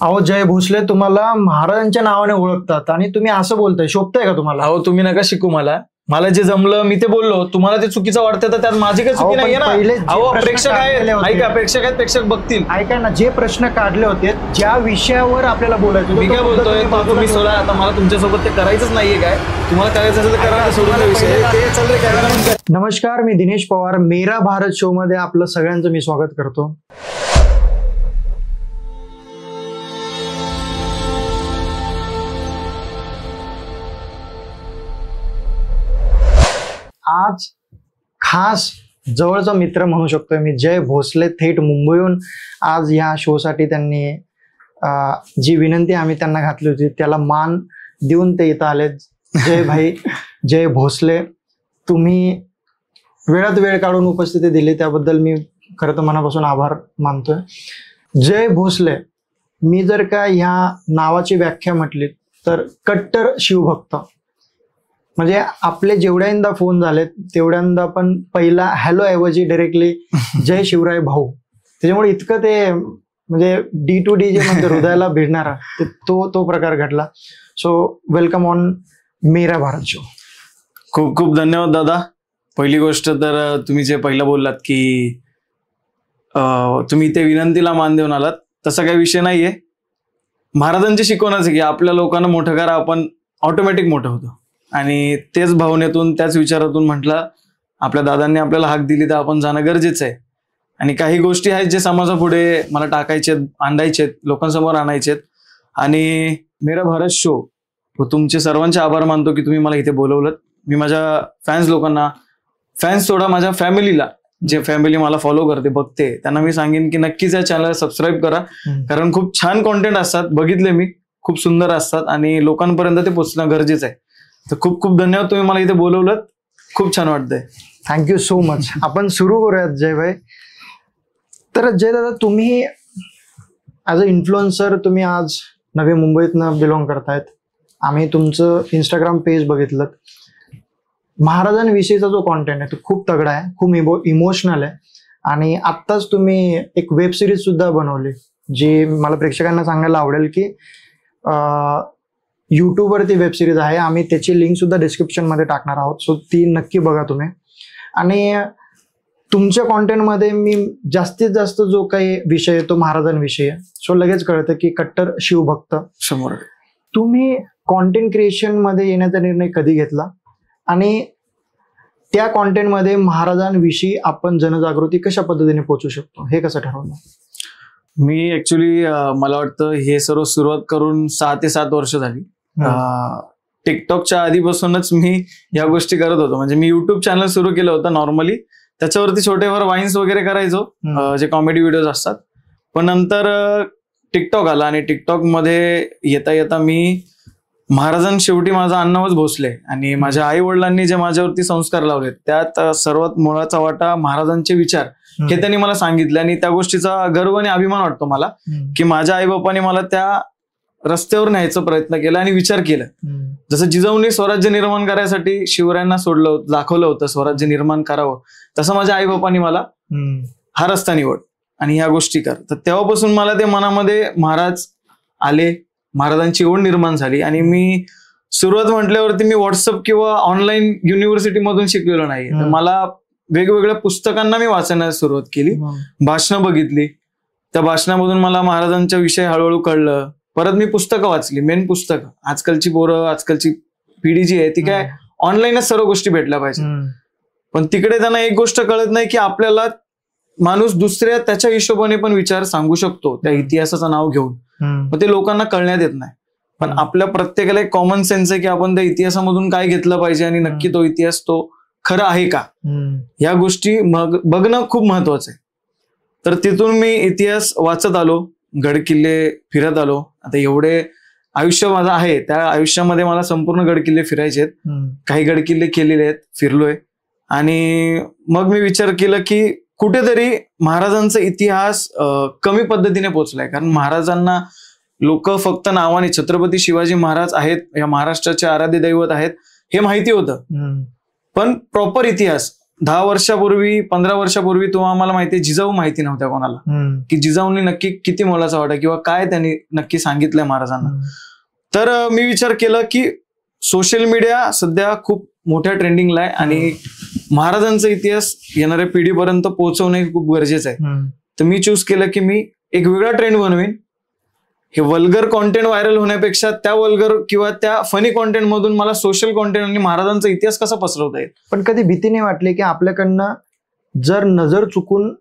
अहो जय भोसले तुम्हाला महाराजांच्या नावाने ओळखतात आणि तुम्ही असं बोलताय, शोभतंय का तुम्हाला? अहो तुम्ही नका शिकू मला जे जमलं मी ते बोललो. तुम्हाला ते चुकीचं वाटतं तर त्यात माझी काही चुकी नाहीये ना. अहो प्रेक्षक आहे, ऐका, प्रेक्षक आहेत, प्रेक्षक बघतील. ऐका ना, जे प्रश्न काढले होते ज्या विषयावर आपल्याला बोलायचं मी काय बोलतोय तुम्ही सोडा. आता मला तुमच्यासोबत ते करायचंच नाहीये. काय तुम्हाला करायचं असेल तर करा, सोडून द्या विषय. ते चाललंय. नमस्कार, मी दिनेश पवार. मेरा भारत शो मध्ये आपलं सगळ्यांचं मी स्वागत करतो. आज खास जवळचा मित्र म्हणू शकतोय मी, जय भोसले. थेट मुंबईहून आज ह्या शो साठी त्यांनी जी विनंती आम्ही त्यांना घातली होती त्याला मान देऊन ते इथं आले. जय भाई, जय भोसले, तुम्ही वेळात वेळ काढून उपस्थिती दिली त्याबद्दल मी खरं तर मनापासून आभार मानतोय. जय भोसले, मी जर का ह्या नावाची व्याख्या म्हटली तर कट्टर शिवभक्त. म्हणजे आपले जेवढ्यांदा फोन झाले तेवढ्यांदा पण पहिला हॅलो ऐवजी डायरेक्टली जय शिवराय भाऊ. त्याच्यामुळे इतकं ते म्हणजे D2D जे म्हणजे हृदयाला भिडणारा तो प्रकार घडला. सो वेलकम ऑन मेरा भारत शो. खूप खूप धन्यवाद दादा. पहिली गोष्ट तर तुम्ही जे पहिलं बोललात की तुम्ही ते विनंतीला मान देऊन आलात, तसा काही विषय नाहीये. महाराजांची शिकवणच आहे की आपल्या लोकांना मोठं करा, आपण ऑटोमॅटिक मोठं होतो. आणि तेच भावनेतून त्याच विचारातून म्हटलं आपल्या दादांनी आपल्याला हाक दिली तर आपण जाणं गरजेचं आहे. आणि काही गोष्टी आहेत जे समाजापुढे मला टाकायचे, आणायचे, लोकांसमोर आणायचेत. आणि मेरा भारत शो, तुमचे सर्वांचे आभार मानतो की तुम्ही मला इथे बोलवलं. मी माझ्या फॅन्स लोकांना, फॅन्स सोडा माझ्या फॅमिलीला, जे फॅमिली मला फॉलो करते, बघते, त्यांना मी सांगेन की नक्कीच या चॅनलला सबस्क्राईब करा. कारण खूप छान कॉन्टेंट असतात, बघितले मी, खूप सुंदर असतात आणि लोकांपर्यंत ते पोहोचणं गरजेचं आहे. तर खूप खूप धन्यवाद, तुम्ही मला इथे बोलवलं, खूप छान वाटतंय. Thank you so much. आपण सुरू करूयात जय भाई. तर जय दादा, तुम्ही ॲज अ इन्फ्लुएन्सर तुम्ही आज नवी मुंबईतनं बिलॉंग करतायत. आम्ही तुमचं इंस्टाग्राम पेज बघितलं. महाराजांविषयीचा जो कॉन्टेंट आहे तो खूप तगडा आहे, खूप इमोशनल आहे. आणि आत्ताच तुम्ही एक वेब सिरीज सुद्धा बनवली जी मला प्रेक्षकांना सांगायला आवडेल की यूट्यूबवरती वेब सिरीज आहे. आम्ही त्याची लिंक सुद्धा डिस्क्रिप्शन मध्ये टाकणार आहोत, सो ती नक्की बघा तुम्ही. आणि तुमच्या कॉन्टेंटमध्ये मी जास्तीत जास्त जो काही विषय आहे तो महाराजांविषयी आहे. सो लगेच कळतं की कट्टर शिवभक्त. 100%. तुम्ही कॉन्टेंट क्रिएशन मध्ये येण्याचा निर्णय कधी घेतला आणि त्या कॉन्टेंटमध्ये महाराजांविषयी आपण जनजागृती कशा पद्धतीने पोहोचू शकतो हे कसं ठरवलं? मी ऍक्च्युली मला वाटतं हे सर्व सुरुवात करून 6 ते 7 वर्ष झाली. टिकटॉकच्या आधीपासूनच मी या गोष्टी करत होतो. म्हणजे मी युट्यूब चॅनल सुरू केलं होतं नॉर्मली, त्याच्यावरती छोटेफार वाईन्स वगैरे करायचो, जे कॉमेडी व्हिडिओज असतात. पण नंतर टिकटॉक आला आणि टिकटॉक मध्ये येता येता मी शेवटी माझा अण्णावच भोसले आणि माझ्या आई वडिलांनी जे माझ्यावरती संस्कार लावले त्यात सर्वात मुळाचा वाटा महाराजांचे विचार हे त्यांनी मला सांगितले. आणि त्या गोष्टीचा गर्व आणि अभिमान वाटतो मला की माझ्या आई बापांनी मला त्या रस्त्यावर न्यायचा प्रयत्न केला आणि विचार केला. जसं जिजाऊंनी स्वराज्य निर्माण करायसाठी शिवरायांना सोडलं, दाखवलं होतं स्वराज्य निर्माण करावं, तसं माझ्या आई बापांनी मला हा रस्ता निवड आणि ह्या गोष्टी कर. तर तेव्हापासून मला ते मनामध्ये महाराज आले, महाराजांची ओढ निर्माण झाली. आणि मी सुरुवात म्हटल्यावरती मी व्हॉट्सअप किंवा ऑनलाईन युनिव्हर्सिटी मधून शिकलेलो नाही. तर मला वेगवेगळ्या पुस्तकांना मी वाचण्यास सुरुवात केली, भाषणं बघितली, त्या भाषणामधून मला महाराजांच्या विषयी हळूहळू कळलं. परत मी पुस्तकं वाचली, मेन पुस्तकं. आजकालची पोरं, आजकालची पिढी जी आहे ती काय ऑनलाईनच सर्व गोष्टी भेटल्या पाहिजे, पण तिकडे त्यांना एक गोष्ट कळत नाही की आपल्याला माणूस दुसऱ्या त्याच्या हिशोबाने पण विचार सांगू शकतो त्या इतिहासाचं नाव घेऊन, पण ते लोकांना कळण्यात येत नाही. पण आपल्या प्रत्येकाला एक कॉमन सेन्स आहे की आपण त्या इतिहासामधून काय घेतलं पाहिजे आणि नक्की तो इतिहास तो खरं आहे का, या गोष्टी बघणं खूप महत्वाचं आहे. तर तिथून मी इतिहास वाचत आलो, गड किल्ले फिरत आलो. आता एवढे आयुष्य माझं आहे, त्या आयुष्यामध्ये मला संपूर्ण गड किल्ले फिरायचे आहेत. काही गड किल्ले केलेले आहेत, फिरलोय. आणि मग मी विचार केला की कुठेतरी महाराजांचा इतिहास कमी पद्धतीने पोहोचलाय. कारण महाराजांना लोक फक्त नावाने छत्रपती शिवाजी महाराज आहेत, या महाराष्ट्राचे आराध्य दैवत आहेत हे माहिती होतं, पण प्रॉपर इतिहास 10 वर्षापूर्वी 15 वर्षापूर्वी तो आम्हाला माहिती जिजाऊ माहिती नव्हत्या कोणाला, की जिजाऊंनी नक्की किती मोलाचा वाटा किंवा काय त्यांनी नक्की सांगितलंय महाराजांना. तर मी विचार केला की सोशल मीडिया सध्या खूप मोठ्या ट्रेंडिंगला आहे आणि महाराजांचा इतिहास येणाऱ्या पिढीपर्यंत पोहोचवणे खूप गरजेचं आहे. तर मी चूज केलं की मी एक वेगळा ट्रेंड बनवीन. हे वल्गर कॉन्टेंट व्हायरल होण्यापेक्षा त्या वल्गर किंवा त्या फनी कॉन्टेंट मधून मला सोशल कॉन्टेंट आणि महाराजांचा इतिहास कसा पसरवता येईल. पण कधी भीती नाही वाटली की आपल्याकडनं जर नजर चुकून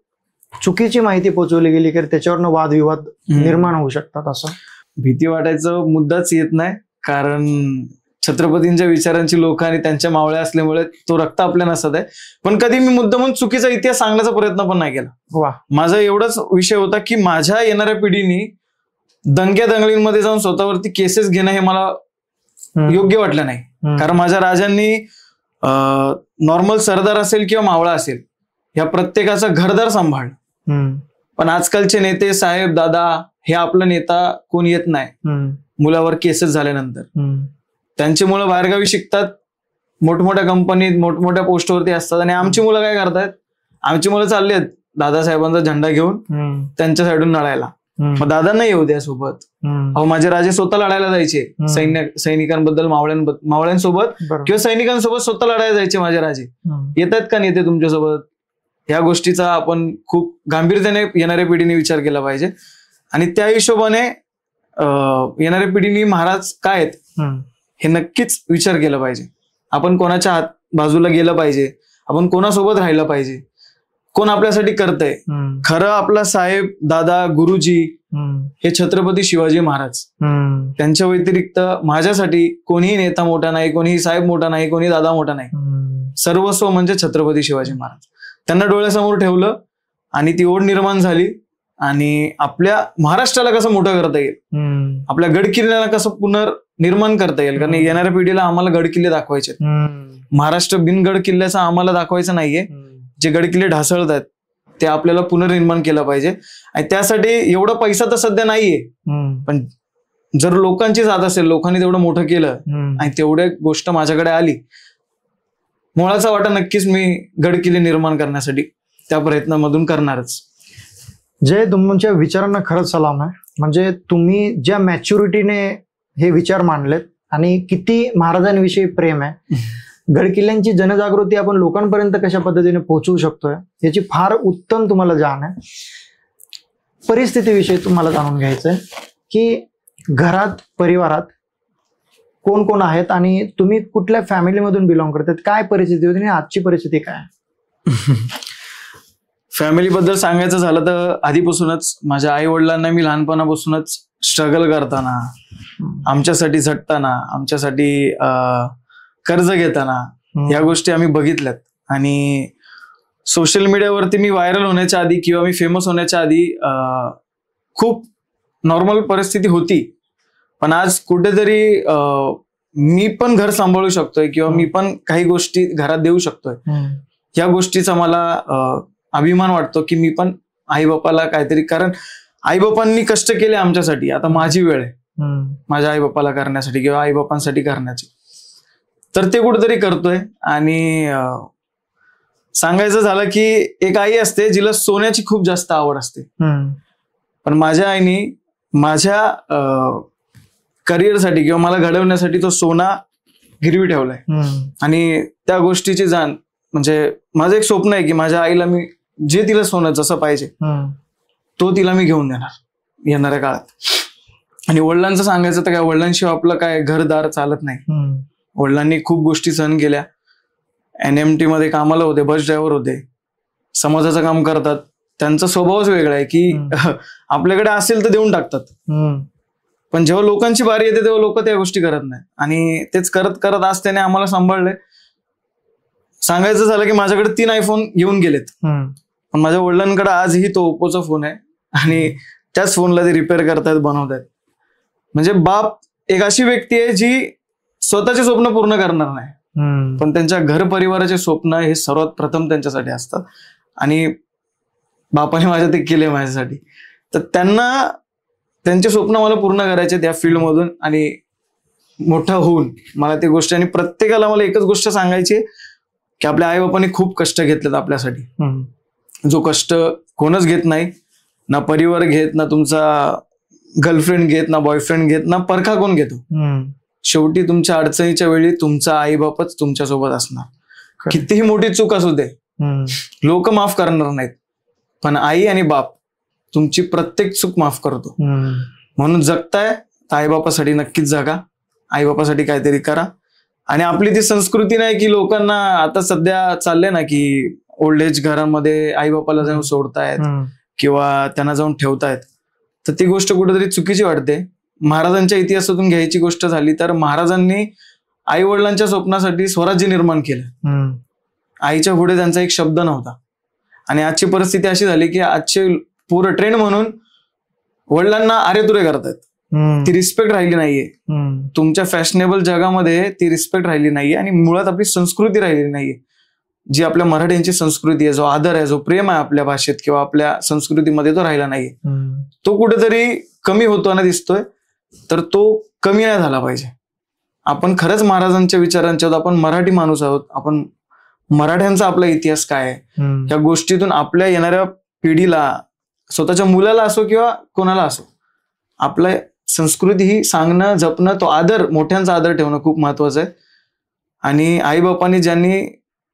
चुकीची माहिती पोहोचवली गेली तर त्याच्यावरनं वादविवाद निर्माण होऊ शकतात? असं भीती वाटायचं मुद्दाच येत नाही, कारण छत्रपतींच्या विचारांची लोक आणि त्यांच्या मावळ्या असल्यामुळे तो रक्त आपल्या नसत आहे. पण कधी मी मुद्दामून चुकीचा इतिहास सांगण्याचा प्रयत्न पण नाही केला. वा. माझा एवढाच विषय होता की माझ्या येणाऱ्या पिढीने दंग्या दंगलींमध्ये जाऊन स्वतःवरती केसेस घेणं हे मला योग्य वाटलं नाही. कारण माझ्या राजांनी नॉर्मल सरदार असेल किंवा मावळा असेल या प्रत्येकाचा घरदार सांभाळलं. पण आजकालचे नेते साहेब दादा हे आपला नेता कोण येत नाही मुलावर केसेस झाल्यानंतर. त्यांची मुलं बाहेरगावी शिकतात, मोठमोठ्या कंपनीत मोठमोठ्या पोस्टवरती असतात आणि आमची मुलं काय करतायत, आमची मुलं चालली आहेत दादासाहेबांचा झेंडा घेऊन त्यांच्या साईडून लढायला. मग दादांना येऊ द्या सोबत. अहो माझे राजे स्वतः लढायला जायचे, सैनिकांबद्दल मावळ्यांसोबत किंवा सैनिकांसोबत स्वतः लढायला जायचे माझे राजे. येतात का नेते तुमच्यासोबत? या गोष्टीचा आपण खूप गांभीर्याने येणाऱ्या पिढीने विचार केला पाहिजे आणि त्या हिशोबाने येणाऱ्या पिढीने महाराज काय आहेत हे नक्कीच विचार केला पाहिजे. आपण कोणाच्या बाजूला गेलं पाहिजे, आपण कोणासोबत राहिलं पाहिजे, कोण आपल्यासाठी करतंय. खरं आपला साहेब दादा गुरुजी हे छत्रपती शिवाजी महाराज. त्यांच्या व्यतिरिक्त माझ्यासाठी कोणीही नेता मोठा नाही, कोणीही साहेब मोठा नाही, कोणी दादा मोठा नाही. सर्वस्व म्हणजे छत्रपती शिवाजी महाराज. त्यांना डोळ्यासमोर ठेवलं आणि ती ओढ निर्माण झाली आणि आपल्या महाराष्ट्राला कसं मोठं करता येईल, आपल्या गडकिल्ल्याला कसं पुनर्निर्माण करता येईल. कारण येणाऱ्या पिढीला आम्हाला गडकिल्ले दाखवायचे. महाराष्ट्र बिन गड किल्ल्याचा आम्हाला दाखवायचं नाहीये. जे गडकिल्ले ढासळत आहेत ते आपल्याला पुनर्निर्माण केलं पाहिजे आणि त्यासाठी एवढा पैसा तर सध्या नाहीये. पण जर लोकांची साथ असेल, लोकांनी तेवढं मोठं केलं आणि तेवढ्या गोष्ट माझ्याकडे आली, मोळाचा वाटा नक्कीच मी गडकिल्ले निर्माण करण्यासाठी त्या प्रयत्नामधून करणारच. जय, तुमच्या विचारांना खरंच सलाम आहे. म्हणजे तुम्ही ज्या मॅच्युरिटीने हे विचार मांडलेत आणि किती महाराजांविषयी प्रेम आहे, गडकिल्ल्यांची जनजागृती आपण लोकांपर्यंत कशा पद्धतीने पोहोचवू शकतोय याची फार उत्तम तुम्हाला जाण आहे. परिस्थितीविषयी तुम्हाला जाणून घ्यायचंय की घरात परिवारात कोण कोण आहेत आणि तुम्ही कुठल्या फॅमिलीमधून बिलॉंग करतात, काय परिस्थिती होती आणि आजची परिस्थिती काय? फॅमिलीबद्दल सांगायचं झालं तर आधीपासूनच माझ्या आई वडिलांना मी लहानपणापासूनच स्ट्रगल करताना, आमच्यासाठी झटताना, आमच्यासाठी कर्ज घेताना या गोष्टी आम्ही बघितल्यात. आणि सोशल मीडियावरती मी व्हायरल होण्याच्या आधी किंवा मी फेमस होण्याच्या आधी खूप नॉर्मल परिस्थिती होती. पण आज कुठेतरी मी पण घर सांभाळू शकतोय किंवा मी पण काही गोष्टी घरात देऊ शकतोय. या गोष्टीचा मला अभिमान वाटतो की मी पण आई बापाला काहीतरी, कारण आई बापांनी कष्ट केले आमच्यासाठी, आता माझी वेळ आहे माझ्या आई बापाला करण्यासाठी किंवा आई बापांसाठी करण्याची. तर ते कुठेतरी करतोय. आणि सांगायचं झालं की एक आई असते जिला सोन्याची खूप जास्त आवड असते, पण माझ्या आईने माझ्या करिअरसाठी किंवा मला घडवण्यासाठी तो सोना गिरवी ठेवलाय. आणि त्या गोष्टीची जाण, म्हणजे माझं एक स्वप्न आहे की माझ्या आईला मी जे तिला सोनं जसं पाहिजे तो तिला मी घेऊन देणार येणाऱ्या काळात. आणि वडिलांचं सांगायचं तर काय, वडिलांशिवाय आपलं काय घरदार चालत नाही. वडिलांनी खूप गोष्टी सहन केल्या. NMT मध्ये कामाला होते, बस ड्रायव्हर होते, समाजाचं काम करतात. त्यांचा स्वभावच वेगळा आहे की आपल्याकडे असेल तर देऊन टाकतात, पण जेव्हा लोकांची बारी येते तेव्हा लोक त्या गोष्टी करत नाही. आणि तेच करत करत आज त्याने आम्हाला सांभाळलंय. सांगायचं झालं की माझ्याकडे 3 iPhone येऊन गेलेत, पण माझ्या वडिलांकडे आजही तो ओप्पोचा फोन आहे आणि त्याच फोनला ते रिपेअर करतायत, बनवतायत. म्हणजे बाप एक अशी व्यक्ती आहे जी स्वतःचे स्वप्न पूर्ण करणार नाही, पण त्यांच्या घर परिवाराचे स्वप्न हे सर्वात प्रथम त्यांच्यासाठी असतात. आणि बापाने माझ्या ते केले माझ्यासाठी. तर त्यांना त्यांचे स्वप्न मला पूर्ण करायचे त्या फील्डमधून आणि मोठा होऊन मला ती गोष्ट. आणि प्रत्येकाला मला एकच गोष्ट सांगायची की आपल्या आई बापांनी खूप कष्ट घेतलेत आपल्यासाठी. जो कष्ट कोणच घेत नाही, ना परिवार घेत, ना तुमचा गर्लफ्रेंड घेत, ना बॉयफ्रेंड घेत, ना परखा कोण घेतो. शेवटी तुमच्या अडचणीच्या वेळी तुमचा आई बापच तुमच्या सोबत असणार. कितीही मोठी चूक असू दे, लोक माफ करणार नाहीत, पण आई आणि बाप तुमची प्रत्येक चूक माफ करतो. म्हणून जगताय तर आईबापासाठी नक्कीच जगा, आईबापासाठी काहीतरी करा. आणि आपली ती संस्कृती नाही की लोकांना आता सध्या चाललंय ना की ओल्ड एज घरांमध्ये आईबापाला जाऊन सोडतायत किंवा त्यांना जाऊन ठेवतायत, तर ती गोष्ट कुठेतरी चुकीची वाटते. महाराजांच्या इतिहासातून घ्यायची गोष्ट झाली तर महाराजांनी आई वडिलांच्या स्वप्नासाठी स्वराज्य निर्माण केलं. आईच्या पुढे त्यांचा एक शब्द नव्हता. आणि आजची परिस्थिती अशी झाली की आजचे पूर्ण ट्रेंड म्हणून वडिलांना अरेतुरे करतायत. ती रिस्पेक्ट राहिली नाहीये. तुमच्या फॅशनेबल जगामध्ये ती रिस्पेक्ट राहिली नाहीये आणि मुळात आपली संस्कृती राहिलेली नाहीये, जी आपल्या मराठ्यांची संस्कृती आहे, जो आदर आहे, जो प्रेम आहे आपल्या भाषेत किंवा आपल्या संस्कृतीमध्ये, तो राहिला नाहीये. तो कुठेतरी कमी होताना दिसतोय. तर तो कमी नाही झाला पाहिजे. आपण खरंच महाराजांच्या विचारांच्या आहोत, आपण मराठी माणूस आहोत, आपण मराठ्यांचा आपला इतिहास काय आहे या गोष्टीतून आपल्या येणाऱ्या पिढीला, स्वतःच्या मुलाला असो किंवा कोणाला असो, आपल्या संस्कृती ही सांगणं, जपणं, तो आदर, मोठ्यांचा आदर ठेवणं खूप महत्वाचं आहे. आणि आईबापांनी ज्यांनी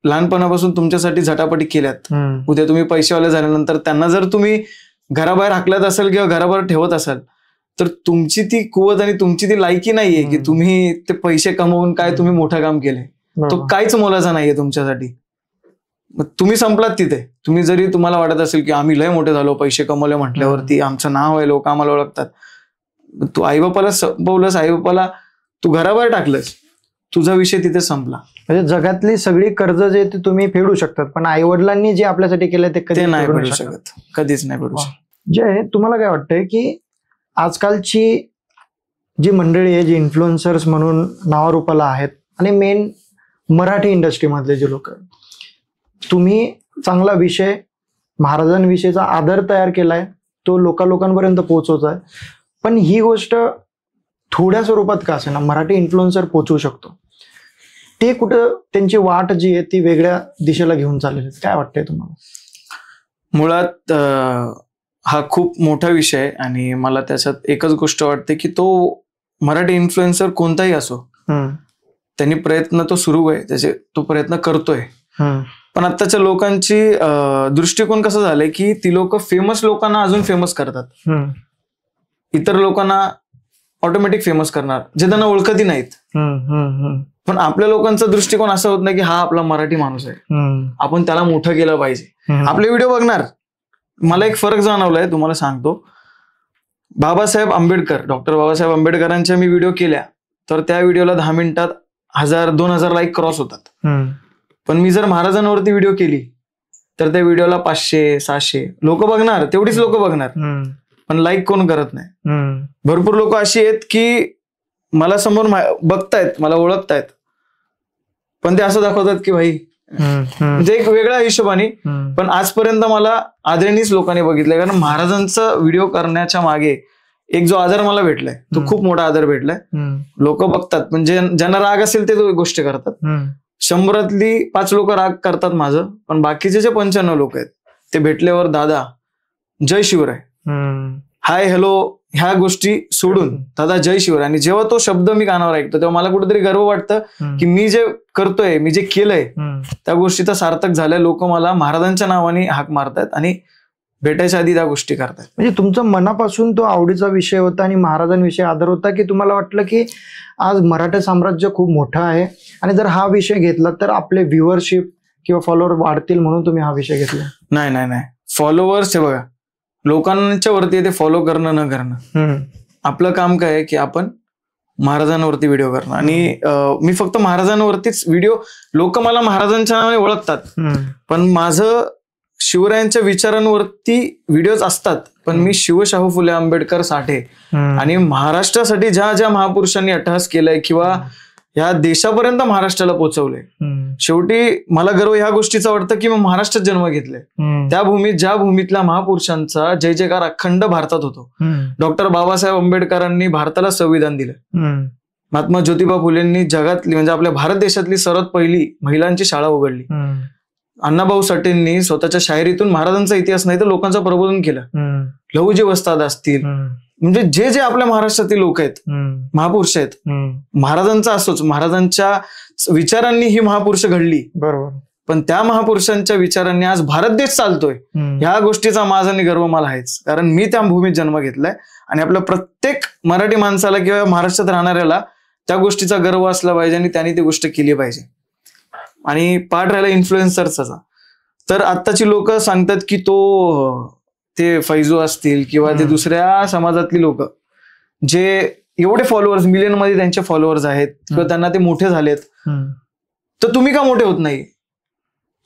लहानपणापासून तुमच्यासाठी झटापटी केल्यात, उद्या तुम्ही पैसेवाले झाल्यानंतर त्यांना जर तुम्ही घराबाहेर हाकलत असाल किंवा घराबाहेर ठेवत असाल, तर तुमची ती कुवत आणि तुमची ती लायकी नाहीये की तुम्ही ते पैसे कमवून काय तुम्ही मोठं काम केलंय. तो काहीच मोलाचा नाहीये तुमच्यासाठी. तुम्ही संपलात तिथे. तुम्ही जरी तुम्हाला वाटत असेल की आम्ही लय मोठे झालो, पैसे कमवले म्हटल्यावरती आमचं नाव आहे, लोक आम्हाला ओळखतात, तू आईबापाला संपवलंस, आईबापाला तू घराबाहेर टाकलंस, तुझा विषय तिथे संपला. म्हणजे जगातली सगळी कर्ज जे ते तुम्ही फेडू शकतात, पण आई वडिलांनी जे आपल्यासाठी केलं ते कधी नाही फेडू शकत, कधीच नाही फेडू शकत. जय, तुम्हाला काय वाटतंय की आजकालची जी मंडळी आहे, जी इन्फ्लुएन्सर्स म्हणून नावारूपाला आहेत आणि मेन मराठी इंडस्ट्रीमधले जे लोक, तुम्ही चांगला विषय, महाराजांविषयीचा आदर तयार केलाय, तो लोकांपर्यंत पोहोचवताय, पण ही गोष्ट थोड्या स्वरूपात का असेना मराठी इन्फ्लुएन्सर पोहोचवू शकतो, ते कुठं त्यांची वाट जी आहे ती वेगळ्या दिशेला घेऊन चाललेली. काय वाटतंय तुम्हाला? मुळात हा खूप मोठा विषय आहे आणि मला त्याच्यात एकच गोष्ट वाटते की तो मराठी इन्फ्लुएन्सर कोणताही असो, त्यांनी प्रयत्न तो सुरू आहे, तो प्रयत्न करतोय. पण आताच्या लोकांची दृष्टिकोन कसं झालंय की ती लोक फेमस लोकांना अजून फेमस करतात, इतर लोकांना ऑटोमॅटिक फेमस करणार जे त्यांना ओळखतही नाहीत. पण आपल्या लोकांचा दृष्टिकोन असा होत नाही की हा आपला मराठी माणूस आहे, आपण त्याला मोठं केलं पाहिजे, आपले व्हिडिओ बघणार. मला एक फरक जाणवलाय, तुम्हाला सांगतो. बाबासाहेब आंबेडकर, डॉक्टर बाबासाहेब आंबेडकरांच्या मी व्हिडिओ केल्या तर त्या व्हिडिओला 10 मिनिटात 1000-2000 लाईक क्रॉस होतात. पण मी जर महाराजांवरती व्हिडिओ केली तर त्या व्हिडिओला 500-600 लोक बघणार, तेवढीच लोक बघणार, पण लाईक कोण करत नाही. भरपूर लोक अशी आहेत की मला समोर बघतायत, मला ओळखतायत, पण ते असं दाखवतात की भाई, म्हणजे एक वेगळ्या हिशोबाने. पण आजपर्यंत मला आदरणीय लोकांनी बघितलंय, कारण महाराजांचा व्हिडिओ करण्याच्या मागे एक जो आदर मला भेटलाय तो खूप मोठा आदर भेटलाय. लोक बघतात, म्हणजे ज्यांना राग असेल ते गोष्ट करतात. 100 5 लोक राग करतात माझं, पण बाकीचे जे 95 लोक आहेत ते भेटल्यावर दादा जय शिवराय, हाय हॅलो ह्या गोष्टी सोडून दादा जय शिवराय. आणि जेव्हा तो शब्द मी कानावर ऐकतो तेव्हा मला कुठेतरी गर्व वाटतं की मी जे करतोय, मी जे केलंय त्या गोष्टीचा सार्थक झालाय. लोक मला महाराजांच्या नावाने हाक मारतायत आणि भेटायच्या आधी त्या गोष्टी करतायत. म्हणजे तुमचा मनापासून तो आवडीचा विषय होता आणि महाराजांविषयी आदर होता की तुम्हाला वाटलं की आज मराठा साम्राज्य खूप मोठं आहे आणि जर हा विषय घेतला तर आपले व्ह्युअरशिप किंवा फॉलोअर वाढतील म्हणून तुम्ही हा विषय घेतला? नाही, फॉलोअर्स हे बघा, लोकांच्या वरती ते फॉलो करणं न करणं. आपलं काम काय आहे की आपण महाराजांवरती व्हिडिओ करणं. आणि मी फक्त महाराजांवरतीच व्हिडिओ, लोक मला महाराजांच्या नावाने ओळखतात, पण माझं शिवरायांच्या विचारांवरती व्हिडिओज असतात. पण मी शिवशाहू फुले आंबेडकर साठे आणि महाराष्ट्रासाठी ज्या ज्या महापुरुषांनी अट्टहास केलाय किंवा ह्या देशापर्यंत महाराष्ट्राला पोहोचवलंय, शेवटी मला गर्व ह्या गोष्टीचा वाटतं की मी महाराष्ट्रात जन्म घेतलाय. त्या भूमीत, ज्या भूमीतल्या महापुरुषांचा जय जयकार अखंड भारतात होतो. डॉक्टर बाबासाहेब आंबेडकरांनी भारताला संविधान दिलं. महात्मा ज्योतिबा फुलेंनी जगातली म्हणजे आपल्या भारत देशातली सर्वात पहिली महिलांची शाळा उघडली. अण्णाभाऊ साठेंनी स्वतःच्या शायरीतून महाराजांचा इतिहास नाही तर लोकांचं प्रबोधन केलं. लहुजी वस्ताद असतील, म्हणजे जे जे आपल्या महाराष्ट्रातील लोक आहेत, महापुरुष आहेत, महाराजांचा असोच, महाराजांच्या विचारांनी ही महापुरुष घडली. बरोबर. पण त्या महापुरुषांच्या विचारांनी आज भारत देश चालतोय, ह्या गोष्टीचा माझा आणि गर्व मला आहेच. कारण मी त्या भूमीत जन्म घेतलाय आणि आपल्या प्रत्येक मराठी माणसाला किंवा महाराष्ट्रात राहणाऱ्याला त्या गोष्टीचा गर्व असला पाहिजे आणि त्यांनी ती गोष्ट केली पाहिजे. आणि पार्ट राहिला इन्फ्लुएन्सरचा, तर आत्ताची लोक सांगतात की ते फैजू असतील किंवा ते दुसऱ्या समाजातली लोक जे एवढे फॉलोअर्स, मिलियन मध्ये त्यांचे फॉलोअर्स आहेत किंवा त्यांना ते मोठे झालेत, तर तुम्ही का मोठे होत नाही?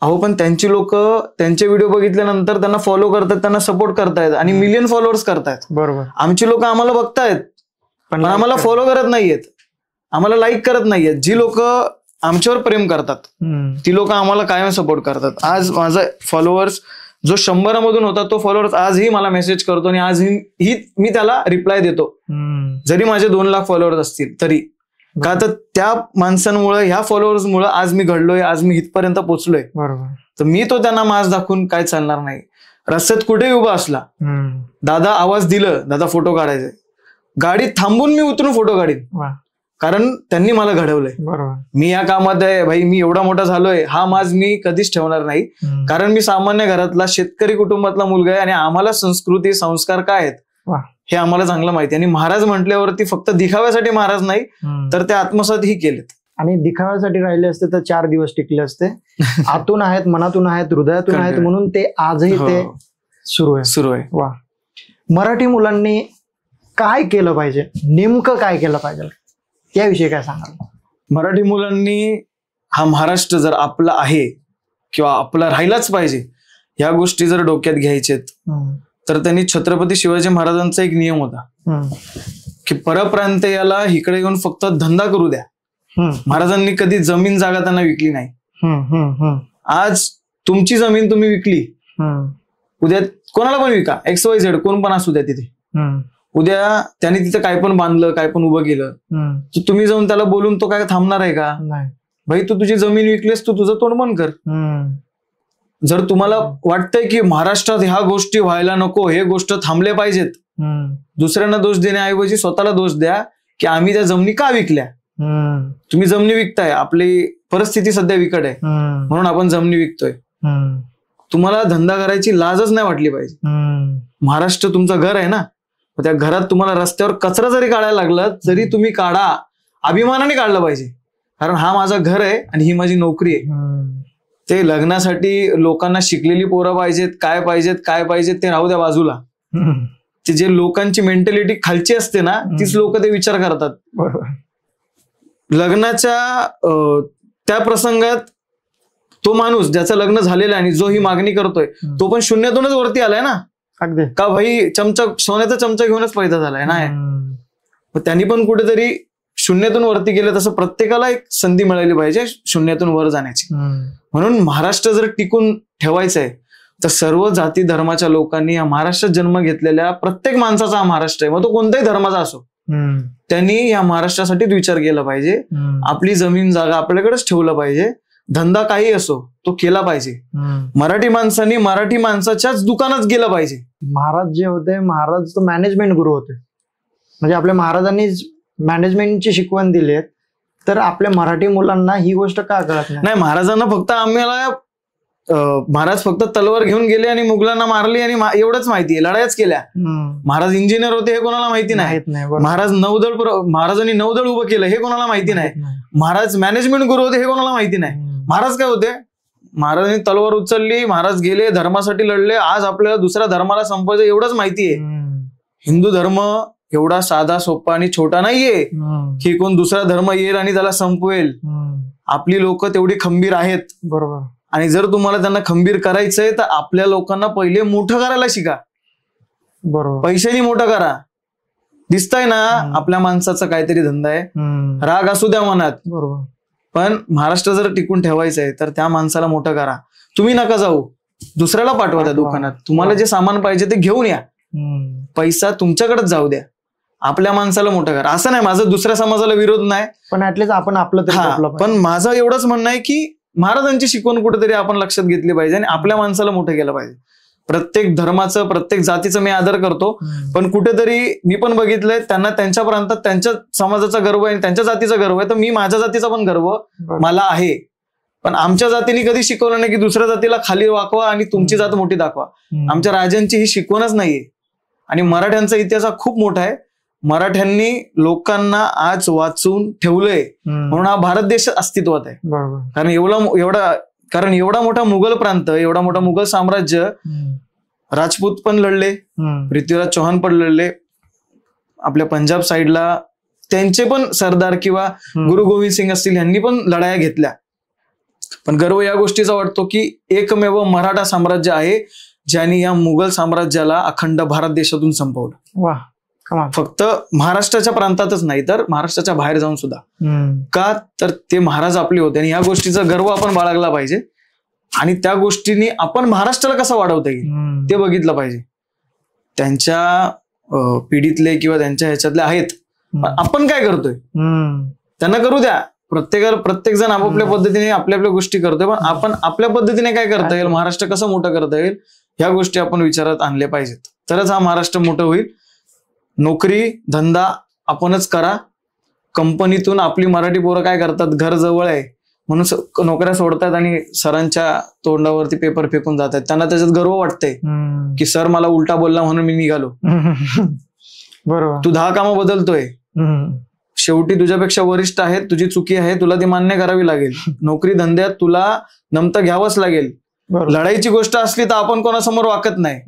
अहो, पण त्यांची लोक त्यांचे व्हिडिओ बघितल्यानंतर त्यांना फॉलो करतात, त्यांना सपोर्ट करतायत आणि मिलियन फॉलोअर्स करतायत. बरोबर. आमची लोक आम्हाला बघतायत पण आम्हाला फॉलो करत नाहीयेत, आम्हाला लाईक करत नाहीयेत. जी लोक आमच्यावर प्रेम करतात ती लोक आम्हाला कायम सपोर्ट करतात. आज माझा फॉलोअर्स जो 100 मधून होता तो फॉलोअर्स आजही मला मेसेज करतो आणि आजही मी त्याला रिप्लाय देतो, जरी माझे 2 लाख फॉलोअर्स असतील तरी. का तर त्या माणसांमुळे, ह्या फॉलोअर्समुळे आज मी घडलोय, आज मी इथपर्यंत पोहोचलोय. बरोबर. तर मी तो त्यांना मास दाखवून काय चालणार नाही. रस्त्यात कुठेही उभा असला, दादा आवाज दिलं, दादा फोटो काढायचे, गाडीत थांबून मी उतरून फोटो काढीन, कारण त्यांनी मला घडवलंय. बरोबर. मी या कामात आहे भाई, मी एवढा मोठा झालोय, हा माज मी कधीच ठेवणार नाही. कारण मी सामान्य घरातला शेतकरी कुटुंबातला मुलगा आहे आणि आम्हाला संस्कृती, संस्कार काय आहेत हे आम्हाला चांगलं माहिती. आणि महाराज म्हटल्यावरती फक्त दिखाव्यासाठी महाराज नाही, तर ते आत्मसातही केलेत. आणि दिखाव्यासाठी राहिले असते तर 4 दिवस टिकले असते. आतून आहेत, मनातून आहेत, हृदयातून आहेत, म्हणून ते आजही ते सुरू आहे. वा. मराठी मुलांनी काय केलं पाहिजे, नेमकं काय केलं पाहिजे, त्याविषयी काय सांगाल? मराठी मुलांनी हा महाराष्ट्र जर आपला आहे किंवा आपला राहिलाच पाहिजे, ह्या गोष्टी जर डोक्यात घ्यायचेत, तर त्यांनी छत्रपती शिवाजी महाराजांचा एक नियम होता की परप्रांतीयाला इकडे येऊन फक्त धंदा करू द्या. महाराजांनी कधी जमीन जागा त्यांना विकली नाही. आज तुमची जमीन तुम्ही विकली, उद्या कोणाला पण विका, XYZ कोण पण असू द्या तिथे, उद्या त्यांनी तिथं काय पण बांधलं, काय पण उभं केलं, तर तुम्ही जाऊन त्याला बोलून तो काय थांबणार आहे का? भाई, तू तुझी जमीन विकलीस, तू तुझं तोंड बंद कर. जर तुम्हाला वाटतंय की महाराष्ट्रात ह्या गोष्टी व्हायला नको, हे गोष्ट थांबल्या पाहिजेत, दुसऱ्यांना दोष देण्याऐवजी स्वतःला दोष द्या की आम्ही त्या जमिनी का विकल्या. तुम्ही जमिनी विकताय, आपली परिस्थिती सध्या विकट आहे म्हणून आपण जमिनी विकतोय. तुम्हाला धंदा करायची लाजच नाही वाटली पाहिजे. महाराष्ट्र तुमचं घर आहे ना, त्या घरात तुम्हाला रस्त्यावर कचरा जरी काढायला लागला तरी तुम्ही काढा, अभिमानाने काढलं पाहिजे, कारण हा माझं घर आहे आणि ही माझी नोकरी आहे. ते लग्नासाठी लोकांना शिकलेली पोरं पाहिजेत, काय पाहिजेत ते राहू द्या बाजूला. ते जे लोकांची मेंटॅलिटी खालची असते ना, तीच लोक ते विचार करतात. लग्नाच्या त्या प्रसंगात तो माणूस ज्याचं लग्न झालेलं आहे आणि जो ही मागणी करतोय तो पण शून्यातूनच वरती आलाय ना. अगदी. का भाई सोन्याचा चमचा घेऊनच पैदा झालाय नाही. त्यांनी पण कुठेतरी शून्यातून वरती गेलं. तसं प्रत्येकाला एक संधी मिळाली पाहिजे शून्यातून वर जाण्याची. म्हणून महाराष्ट्र जर टिकून ठेवायचं आहे तर सर्व जाती धर्माच्या लोकांनी या महाराष्ट्रात जन्म घेतलेल्या प्रत्येक माणसाचा हा महाराष्ट्र आहे, मग तो कोणताही धर्माचा असो, त्यांनी या महाराष्ट्रासाठीच विचार केला पाहिजे. आपली जमीन जागा आपल्याकडेच ठेवलं पाहिजे. धंदा काही असो तो केला पाहिजे. मराठी माणसांनी मराठी माणसाच्याच दुकानात गेलं पाहिजे. महाराज जे होते, महाराज तो मॅनेजमेंट गुरु होते. म्हणजे आपल्या महाराजांनी मॅनेजमेंटची शिकवण दिली, तर आपल्या मराठी मुलांना ही गोष्ट का कळत नाही? महाराजांना फक्त आम्हाला महाराज फक्त तलवार घेऊन गेले आणि मुघलांना मारली आणि एवढंच माहिती आहे, लढाईच केल्या. महाराज इंजिनियर होते हे कोणाला माहिती नाही. महाराजांनी नौदळ उभं केलं हे कोणाला माहिती नाही. महाराज मॅनेजमेंट गुरु होते हे कोणाला माहिती नाही. महाराज काय होते? महाराजांनी तलवार उचलली, महाराज गेले, धर्मासाठी लढले. आज आपल्याला दुसऱ्या धर्माला संपवायचं एवढंच माहिती आहे. हिंदू धर्म एवढा साधा सोपा आणि छोटा नाहीये की कोण दुसरा धर्म येईल आणि त्याला संपवेल. आपली लोक तेवढी खंबीर आहेत. बरोबर. आणि जर तुम्हाला त्यांना खंबीर करायचंय तर आपल्या लोकांना पहिले मोठं करायला शिका. बरोबर. पैशानी मोठं करा. दिसतंय ना आपल्या माणसाचा काहीतरी धंदा आहे, राग असू द्या मनात. बरोबर. पण महाराष्ट्र जर टिकून ठेवायचंय तर त्या माणसाला मोठं करा. तुम्ही नका जाऊ, दुसऱ्याला पाठवा त्या दुकानात. तुम्हाला जे सामान पाहिजे ते घेऊन या. पैसा तुमच्याकडेच जाऊ द्या. आपल्या माणसाला मोठं करा. असं नाही माझं दुसऱ्या समाजाला विरोध नाही, पण ऍटलीस्ट आपण आपलं तरी जपलं पाहिजे. पण माझं एवढंच म्हणणं आहे की महाराजांची शिकवण कुठेतरी आपण लक्षात घेतली पाहिजे आणि आपल्या माणसाला मोठं केलं पाहिजे. प्रत्येक धर्माचं प्रत्येक जातीचं मी आदर करतो, पण कुठेतरी मी पण बघितलंय त्यांना त्यांच्या प्रांतात त्यांच्या समाजाचा गर्व आहे, त्यांच्या जातीचा गर्व आहे, तर मी माझ्या जातीचा पण गर्व मला आहे. पण आमच्या जातीने कधी शिकवलं नाही की दुसऱ्या जातीला खाली वाकवा आणि तुमची जात मोठी दाखवा. आमच्या राजांची ही शिकवणच नाहीये. आणि मराठ्यांचा इतिहास हा खूप मोठा आहे. मराठ्यांनी लोकांना आज वाचून ठेवलंय म्हणून हा भारत देश अस्तित्वात आहे. कारण एवढा मोठा मुघल प्रांत, एवढा मोठा मुघल साम्राज्य, राजपूत पण लढले, पृथ्वीराज चौहान पण लढले, आपल्या पंजाब साईडला त्यांचे पण सरदार किंवा गुरु गोविंद सिंग असतील यांनी पण लढाया घेतल्या. पण गर्व या गोष्टीचा वाटतो की एकमेव मराठा साम्राज्य आहे ज्यांनी या मुघल साम्राज्याला अखंड भारत देशातून संपवलं. वा, फक्त महाराष्ट्राच्या प्रांतातच नाही तर महाराष्ट्राच्या बाहेर जाऊन सुद्धा. का तर ते महाराज आपले होते आणि या गोष्टीचा गर्व आपण बाळगला पाहिजे आणि त्या गोष्टीने आपण महाराष्ट्राला कसं वाढवता येईल ते बघितलं पाहिजे. त्यांच्या पिढीतले किंवा त्यांच्या ह्याच्यातले आहेत, आपण काय करतोय त्यांना करू द्या. प्रत्येक जण आपापल्या पद्धतीने आपल्या आपल्या गोष्टी करतोय, पण आपण आपल्या पद्धतीने काय करता येईल, महाराष्ट्र कसं मोठं करता येईल ह्या गोष्टी आपण विचारात आणल्या पाहिजेत. तरच हा महाराष्ट्र मोठं होईल. नोकरी धंदा आपणच करा. कंपनीतून आपली मराठी पोरं काय करतात, घर जवळ आहे म्हणून नोकऱ्या सोडतात आणि सरांच्या तोंडावरती पेपर फेकून जातात. त्यांना त्याच्यात गर्व वाटतंय की सर मला उलटा बोलला म्हणून मी निघालो. बरोबर, तू 10 कामं बदलतोय, शेवटी तुझ्यापेक्षा वरिष्ठ आहेत, तुझी चुकी आहे, तुला ती मान्य करावी लागेल. नोकरी धंद्यात तुला नमतं घ्यावंच लागेल. लढाईची गोष्ट असली तर आपण कोणासमोर वाकत नाही,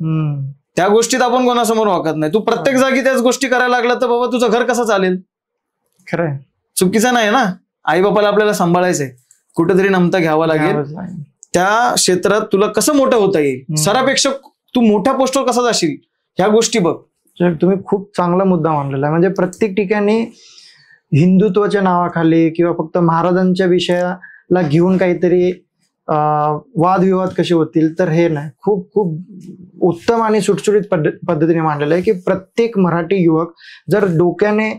त्या गोष्टीत आपण कोणासमोर वाकत नाही. तू प्रत्येक जागी त्याच गोष्टी करायला लागला तर बाबा तुझं घर कसं चालेल? खरंय, चुकीचं नाही ना. आई बापाला आपल्याला सांभाळायचंय, कुठेतरी नमतं घ्यावं लागेल. त्या क्षेत्रात तुला कसं मोठं होता येईल, सरापेक्षा तू मोठ्या पोस्टवर कसा जाशील ह्या गोष्टी बघ. तुम्ही खूप चांगला मुद्दा मांडलेला आहे. म्हणजे प्रत्येक ठिकाणी हिंदुत्वाच्या नावाखाली किंवा फक्त महाराजांच्या विषयाला घेऊन काहीतरी वादविवाद कसे होतील, तर हे नाही. खूप खूप उत्तम आणि सुटसुटीत पद्धतीने मांडलेलं आहे की प्रत्येक मराठी युवक जर डोक्याने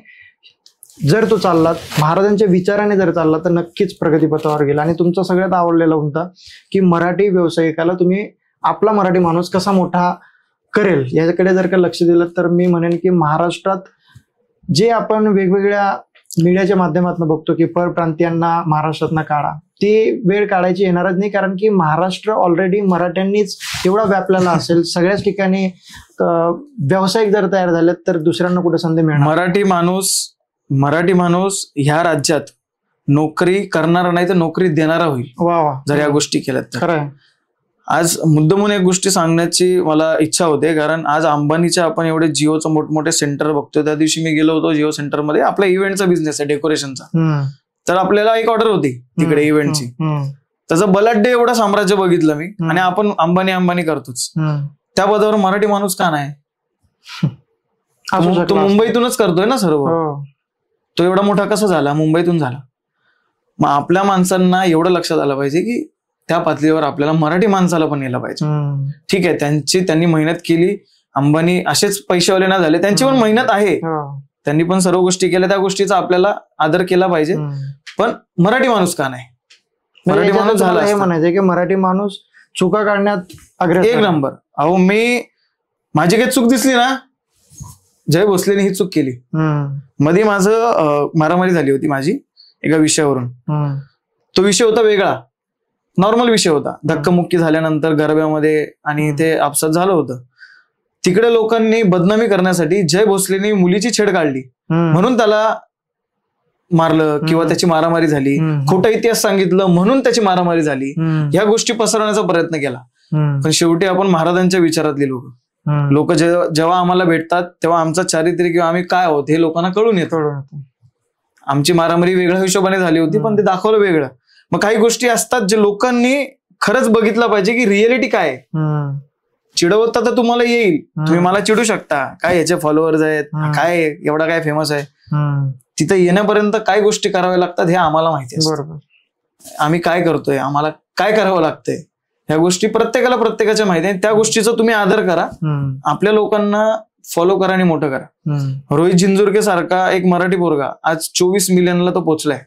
जर तो चालला, महाराजांच्या विचाराने जर चालला तर नक्कीच प्रगतीपथावर गेला. आणि तुमचा सगळ्यात आवडलेला होता की मराठी व्यावसायिकाला तुम्ही आपला मराठी माणूस कसा मोठा करेल याच्याकडे जर का लक्ष दिलं तर मी म्हणेन की महाराष्ट्रात जे आपण वेगवेगळ्या मीडियाच्या माध्यमातून बघतो की परप्रांतीयांना महाराष्ट्रातनं काढा, ती वेळ काढायची येणारच नाही. कारण की महाराष्ट्र ऑलरेडी मराठ्यांनीच एवढा व्यापलेला असेल. सगळ्याच ठिकाणी व्यावसायिक जर तयार झाले तर दुसऱ्यांना कुठे संधी मिळणार. मराठी माणूस ह्या राज्यात नोकरी करणारा नाही तर नोकरी देणारा होईल. वा वा, जर या गोष्टी केल्यात तर. खरंय. आज मुद्दामून एक गोष्टी सांगण्याची मला इच्छा होते, कारण आज अंबानीच्या आपण एवढे जिओचं मोठमोठे सेंटर बघतोय. त्या दिवशी मी गेलो होतो जिओ सेंटरमध्ये, आपला इव्हेंटचा बिझनेस आहे डेकोरेशनचा. तर आपल्याला एक ऑर्डर होती तिकडे इव्हेंटची. त्याचं बलाढ्य एवढं साम्राज्य बघितलं मी, आणि आपण अंबानी करतोच. त्या पदावर मराठी माणूस का नाही? तो मुंबईतूनच करतोय ना सर्व. तो एवढा मोठा कसा झाला? मुंबईतून झाला. मग आपल्या माणसांना एवढं लक्षात आलं पाहिजे की त्या पातळीवर आपल्याला मराठी माणसाला पण यायला पाहिजे. ठीक आहे, त्यांनी मेहनत केली. अंबानी असेच पैसेवाले ना झाले, त्यांची पण मेहनत आहे, त्यांनी पण सर्व गोष्टी केल्या, त्या गोष्टीचा आपल्याला आदर केला पाहिजे. पण मराठी माणूस का नाही? मराठी माणूस झाला हे म्हणायचं की मराठी माणूस चुका काढण्यात अग्रेसर एक नंबर. अहो, माझी काही चूक दिसली ना, जय भोसलेने ही चूक केली. मध्ये माझं मारामारी झाली होती माझी एका विषयावरून. तो विषय होता वेगळा, नॉर्मल विषय होता. धक्कामुक्की झाल्यानंतर गरब्यामध्ये आणि ते अपसात झालं होतं. तिकडे लोकांनी बदनामी करण्यासाठी जय भोसलेने मुलीची छेड काढली म्हणून त्याला मारलं किंवा त्याची मारामारी झाली. खोटा इतिहास सांगितलं म्हणून त्याची मारामारी झाली. ह्या गोष्टी पसरवण्याचा प्रयत्न केला. पण शेवटी आपण महाराजांच्या विचारातली लोक जेव्हा आम्हाला भेटतात तेव्हा आमचा चारित्र्य किंवा आम्ही काय आहोत हे लोकांना कळून येतं. आमची मारामारी वेगळ्या हिशोबाने झाली होती, पण ते दाखवलं वेगळं. मग काही गोष्टी असतात जे लोकांनी खरंच बघितलं पाहिजे की रिअलिटी काय आहे. चिडवता तर तुम्हाला येईल, तुम्ही मला चिडू शकता, काय याचे फॉलोअर्स आहेत, काय एवढा काय फेमस आहे. तिथे येण्यापर्यंत काय गोष्टी कराव्या लागतात हे आम्हाला माहिती आहे. आम्ही काय करतोय, आम्हाला काय करावं लागतंय, ह्या गोष्टी प्रत्येकाच्या माहिती आहे. त्या गोष्टीचा तुम्ही आदर करा. आपल्या लोकांना फॉलो करा आणि मोठं करा. रोहित जिंजुरके सारखा एक मराठी पोरगा आज 24 मिलियनला तो पोहोचलाय.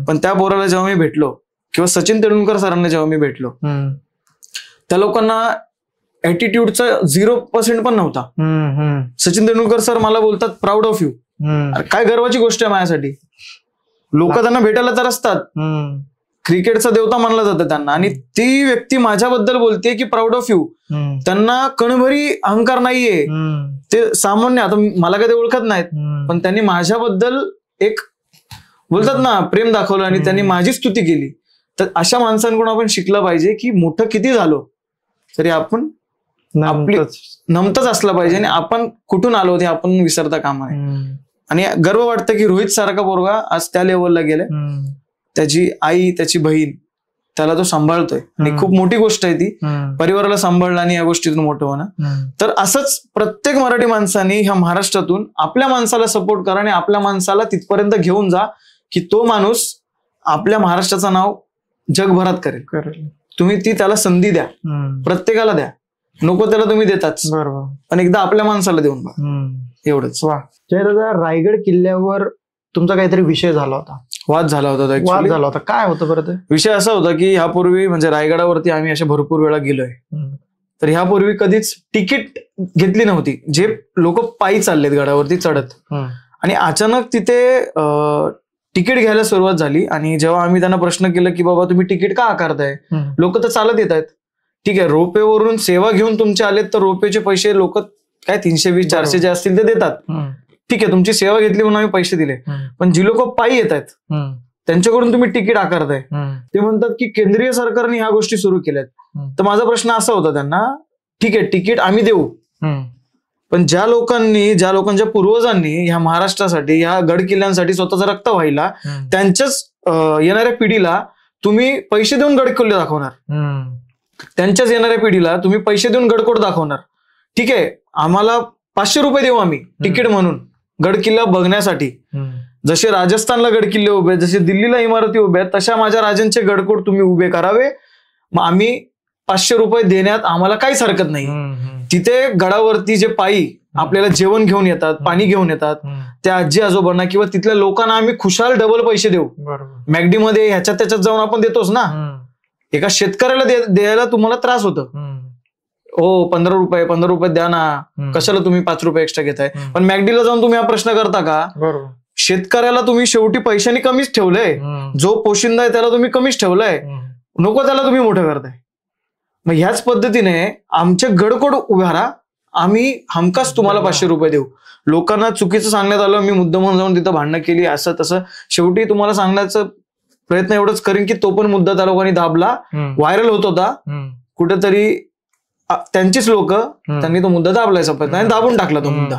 पण त्या पोराला जेव्हा मी भेटलो किंवा सचिन तेंडुलकर सरांना जेव्हा मी भेटलो, त्या लोकांना ऍटिट्यूडचा 0% पण नव्हता. सचिन तेंडुलकर सर मला बोलतात प्राऊड ऑफ यू. काय गर्वाची गोष्ट आहे माझ्यासाठी. लोक त्यांना भेटायला तर असतात, क्रिकेटचा देवता मानला जातं त्यांना, आणि ती व्यक्ती माझ्याबद्दल बोलते की प्राऊड ऑफ यू. त्यांना कणभरी अहंकार नाहीये. ते सामान्य, आता मला काही ते ओळखत नाहीत, पण त्यांनी माझ्याबद्दल एक बोलतात ना प्रेम दाखवलं आणि त्यांनी माझी स्तुती केली. तर अशा माणसांकडून आपण शिकलं पाहिजे की मोठं किती झालो तरी आपण नमतच असलं पाहिजे आणि आपण कुठून आलो ते आपण विसरता कामा नये. आणि गर्व वाटतं की रोहित सारखा पोरगा आज त्या लेवलला गेलाय. त्याची आई, त्याची बहीण, त्याला तो सांभाळतोय आणि खूप मोठी गोष्ट आहे ती, परिवाराला सांभाळणं आणि या गोष्टीतून मोठं होणं. तर असंच प्रत्येक मराठी माणसाने ह्या महाराष्ट्रातून आपल्या माणसाला सपोर्ट करा आणि आपल्या माणसाला तिथपर्यंत घेऊन जा की तो माणूस आपल्या महाराष्ट्राचं नाव जगभरात करेल. तुम्ही ती त्याला संधी द्या, प्रत्येकाला द्या. नको त्याला तुम्ही देताच, बरोबर, पण एकदा आपल्या माणसाला देऊन बघा. एवढंच. वा. जयदादा, रायगड किल्ल्यावर तुमचा काहीतरी विषय झाला होता, वाद झाला होता. वाद झाला होता, काय होतं बरं ते? विषय असा होता की ह्यापूर्वी म्हणजे रायगडावरती आम्ही अशा भरपूर वेळा गेलोय, तर ह्यापूर्वी कधीच तिकीट घेतली नव्हती. जे लोक पायी चाललेत गडावरती चढत, आणि अचानक तिथे तिकीट घ्यायला सुरुवात झाली. आणि जेव्हा आम्ही त्यांना प्रश्न केला की बाबा तुम्ही तिकीट का आकारताय, लोक तर चालत येत आहेत. ठीक आहे, रोपेवरून सेवा घेऊन तुमचे आलेत तर रोपेचे पैसे लोक काय 320-400 जे असतील ते देतात. ठीक आहे, तुमची सेवा घेतली म्हणून आम्ही पैसे दिले. पण जी लोक पायी येत आहेत त्यांच्याकडून तुम्ही तिकीट आकारताय. ते म्हणतात की केंद्रीय सरकारने ह्या गोष्टी सुरू केल्यात. तर माझा प्रश्न असा होता त्यांना, ठीक आहे तिकीट आम्ही देऊ, पण ज्या लोकांच्या पूर्वजांनी ह्या महाराष्ट्रासाठी, ह्या गड किल्ल्यांसाठी स्वतःचं रक्त व्हायला, त्यांच्याच येणाऱ्या पिढीला तुम्ही पैसे देऊन गड किल्ले दाखवणार, त्यांच्याच येणाऱ्या पिढीला तुम्ही पैसे देऊन गडकोट दाखवणार. ठीक आहे, आम्हाला 500 रुपये देऊ आम्ही तिकीट म्हणून गड किल्ला बघण्यासाठी. जसे राजस्थानला गड किल्ले उभे आहेत, जसे दिल्लीला इमारती उभ्या आहेत, तशा माझ्या राजांचे गडकोट तुम्ही उभे करावे. मग आम्ही 500 रुपये देण्यात आम्हाला काहीच हरकत नाही. तिथे गडावरती जे पायी आपल्याला जेवण घेऊन येतात, पाणी घेऊन येतात, त्या आजी आजोबांना किंवा तिथल्या लोकांना आम्ही खुशाल डबल पैसे देऊ. मॅगडी मध्ये ह्याच्यात त्याच्यात जाऊन आपण देतोच ना. एका शेतकऱ्याला द्यायला तुम्हाला त्रास होतो, हो 15 रुपये द्या ना, कशाला तुम्ही 5 रुपये एक्स्ट्रा घेताय. पण मॅगडीला जाऊन तुम्ही हा प्रश्न करता का? शेतकऱ्याला तुम्ही शेवटी पैशाने कमीच ठेवलंय, जो पोशिंदा आहे त्याला तुम्ही कमीच ठेवलंय, नको त्याला तुम्ही मोठं करताय. मग ह्याच पद्धतीने आमचे गडकोट उभारा, आम्ही हमखास तुम्हाला 500 रुपये देऊ. लोकांना चुकीचं सांगण्यात आलं, मी मुद्दाम म्हणून जाऊन तिथं भांडणं केली, असं तसं. शेवटी तुम्हाला सांगण्याचा प्रयत्न एवढंच करेन की तो पण मुद्दा त्या लोकांनी दाबला, व्हायरल होत होता कुठेतरी. त्यांचीच लोक त्यांनी तो मुद्दा दाबलायचा प्रयत्न आणि दाबून टाकला तो मुद्दा.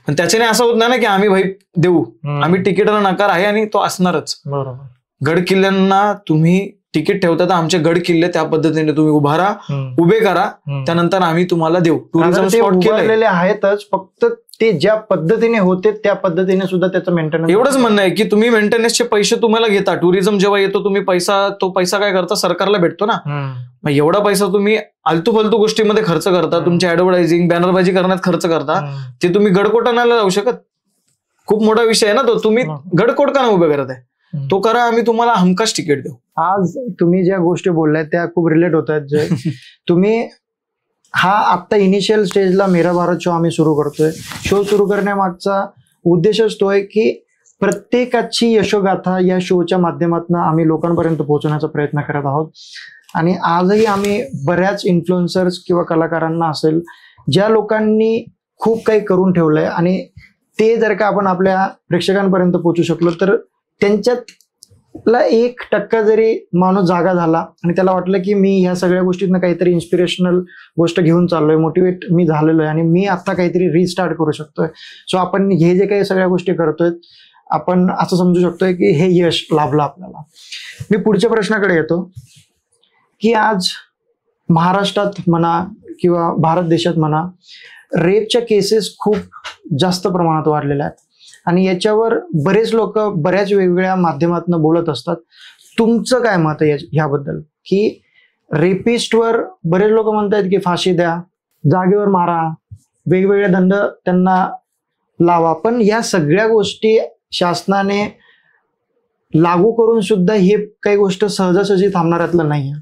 पण त्याच्याने असं होत नाही ना की आम्ही भाई देऊ, आम्ही तिकीटाला नकार आहे आणि तो असणारच. गड किल्ल्यांना तुम्ही तिकीट ठेवता तर आमचे गड किल्ले त्या पद्धतीने तुम्ही उभे करा, त्यानंतर आम्ही तुम्हाला देऊ. टुरिझम स्पॉट केलेले आहेतच, फक्त ते ज्या पद्धतीने होते त्या पद्धतीने सुद्धा त्याचं मेंटेनन्स. एवढंच म्हणणं आहे की तुम्ही मेंटेनन्सचे पैसे तुम्हाला घेता, टुरिझम जेव्हा येतो तुम्ही तो पैसा काय करता, सरकारला भेटतो ना. मग एवढा पैसा तुम्ही आलतू फालतू गोष्टीमध्ये खर्च करता, तुमच्या ऍडव्हर्टायझिंग बॅनरबाजी करण्यात खर्च करता, ते तुम्ही गडकोट आणायला जाऊ शकत. खूप मोठा विषय आहे ना तो. तुम्ही गडकोट का नाही उभे करत आहे, तो करा, आम्ही तुम्हाला हमखास तिकीट देऊ. आज तुम्ही ज्या गोष्टी बोलल्यात त्या खूप रिलेट होत आहेत. तुम्ही हा आत्ता इनिशियल स्टेजला मेरा भारत शो आम्ही सुरू करतोय. शो सुरू करण्यामागचा उद्देशच तो आहे की प्रत्येकाची यशोगाथा या शोच्या माध्यमातून आम्ही लोकांपर्यंत पोहोचवण्याचा प्रयत्न करत आहोत. आणि आजही आम्ही बऱ्याच इन्फ्लुएन्सर्स किंवा कलाकारांना असेल, ज्या लोकांनी खूप काही करून ठेवलंय आणि ते जर का आपण आपल्या प्रेक्षकांपर्यंत पोहोचू शकलो तर त्यांच्यातला 1% जरी माणूस जागा झाला आणि त्याला वाटलं की मी ह्या सगळ्या गोष्टीतनं काहीतरी इन्स्पिरेशनल गोष्ट घेऊन चाललोय, मोटिवेट मी झालेलो आहे आणि मी आता काहीतरी रिस्टार्ट करू शकतोय. सो आपण हे जे काही सगळ्या गोष्टी करतोय आपण असं समजू शकतोय की हे यश लाभलं आपल्याला. मी पुढच्या प्रश्नाकडे येतो की आज महाराष्ट्रात म्हणा किंवा भारत देशात म्हणा, रेपच्या केसेस खूप जास्त प्रमाणात वाढलेल्या आहेत आणि याच्यावर बरेच लोक बऱ्याच वेगवेगळ्या माध्यमातून बोलत असतात. तुमचं काय मत आहे ह्याबद्दल की रेपिस्टवर बरेच लोक म्हणतात की फाशी द्या, जागेवर मारा, वेगवेगळे दंड त्यांना लावा, पण या सगळ्या गोष्टी शासनाने लागू करून सुद्धा हे काही गोष्ट सहजासहजी थांबणाऱ्यातलं नाहीये.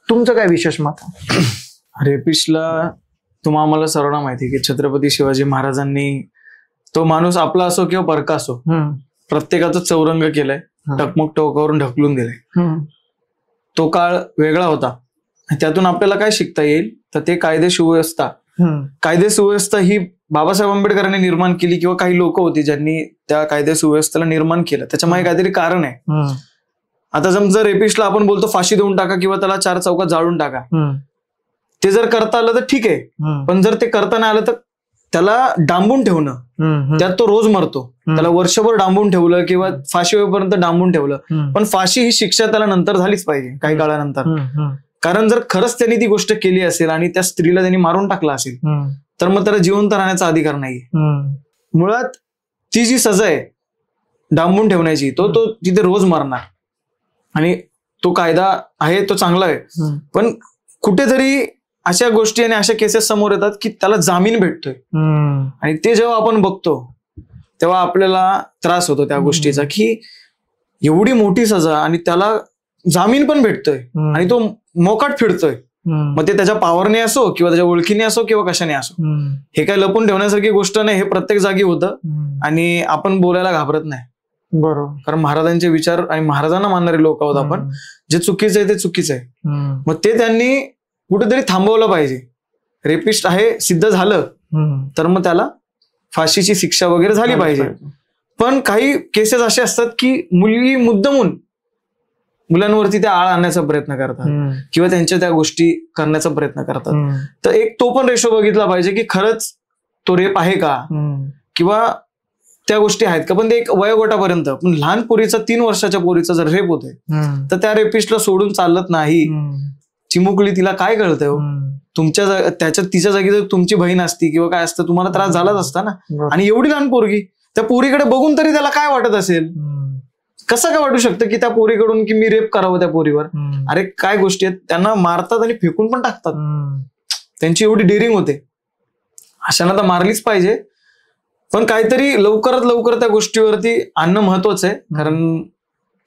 तुमचं काय विशेष मत आहे? रेपिस्टला आम्हाला सर्वांना माहिती आहे की छत्रपती शिवाजी महाराजांनी, तो माणूस आपला असो किंवा परका असो, प्रत्येकाचं चौरंग केलंय, टकमक टोकावरून ढकलून दिलंय. तो काळ वेगळा होता. त्यातून आपल्याला काय शिकता येईल तर ते कायदे सुव्यवस्था ही बाबासाहेब आंबेडकरांनी निर्माण केली किंवा काही लोक होती ज्यांनी त्या कायदे सुव्यवस्थेला निर्माण केलं. त्याच्यामागे काहीतरी कारण आहे. आता समजा रेपिस्टला आपण बोलतो फाशी देऊन टाका किंवा त्याला 4 चौकात जाळून टाका, ते जर करता आलं तर ठीक आहे, पण जर ते करता नाही आलं तर त्याला डांबून ठेवणं, त्यात तो रोज मरतो, त्याला वर्षभर डांबून ठेवलं किंवा फाशी होईपर्यंत डांबून ठेवलं, पण फाशी ही शिक्षा त्याला नंतर झालीच पाहिजे काही काळानंतर. कारण जर खरंच त्यांनी ती गोष्ट केली असेल आणि त्या स्त्रीला त्यांनी मारून टाकला असेल तर मग त्याला जिवंत राहण्याचा अधिकार नाही. मुळात ती जी सजा आहे डांबून ठेवण्याची, तो तिथे रोज मरणार. आणि तो कायदा आहे तो चांगला आहे, पण कुठेतरी अशा गोष्टी आणि अशा केसेस समोर येतात की त्याला जामीन भेटतोय, आणि ते जेव्हा आपण बघतो तेव्हा आपल्याला त्रास होतो त्या गोष्टीचा की एवढी मोठी सजा आणि त्याला जामीन पण भेटतोय आणि तो मोकाट फिरतोय. मग ते त्याच्या पावरने असो किंवा त्याच्या ओळखीने असो किंवा कशाने असो, हे काय लपून ठेवण्यासारखी गोष्ट नाही. हे प्रत्येक जागी होतं आणि आपण बोलायला घाबरत नाही. बरोबर. कारण महाराजांचे विचार आणि महाराजांना मानणारे लोक आहोत आपण. जे चुकीचं आहे ते चुकीचं आहे, मग ते त्यांनी कुठेतरी थांबवलं पाहिजे. रेपिस्ट आहे सिद्ध झालं तर मग त्याला फाशीची शिक्षा वगैरे झाली पाहिजे. पण काही केसेस असे असतात की मुलगी मुद्दामून मुलांवरती त्या आळ आणण्याचा प्रयत्न करतात किंवा त्यांच्या त्या गोष्टी करण्याचा प्रयत्न करतात. तर एक तो पण रेशो बघितला पाहिजे की खरंच तो रेप आहे का किंवा त्या गोष्टी आहेत का. पण ते एक वयोगटापर्यंत, पण लहान पोरीचा 3 वर्षाच्या पोरीचा जर रेप होतोय तर त्या रेपिस्टला सोडून चालत नाही. चिमुकली, तिला काय कळतंय हो? तिच्या जागी जर तुमची बहीण असती किंवा काय असतं तुम्हाला त्रास झालाच असता ना. आणि एवढी लहान पोरगी, त्या पोरीकडे बघून तरी त्याला काय वाटत असेल? कसं काय वाटू शकतं की त्या पोरीकडून की मी रेप करावं त्या पोरीवर? अरे काय गोष्टी आहेत, त्यांना मारतात आणि फेकून पण टाकतात. त्यांची एवढी डेअरिंग होते. अशांना तर मारलीच पाहिजे, पण काहीतरी लवकरात लवकर त्या गोष्टीवरती आणणं महत्वाचं आहे. कारण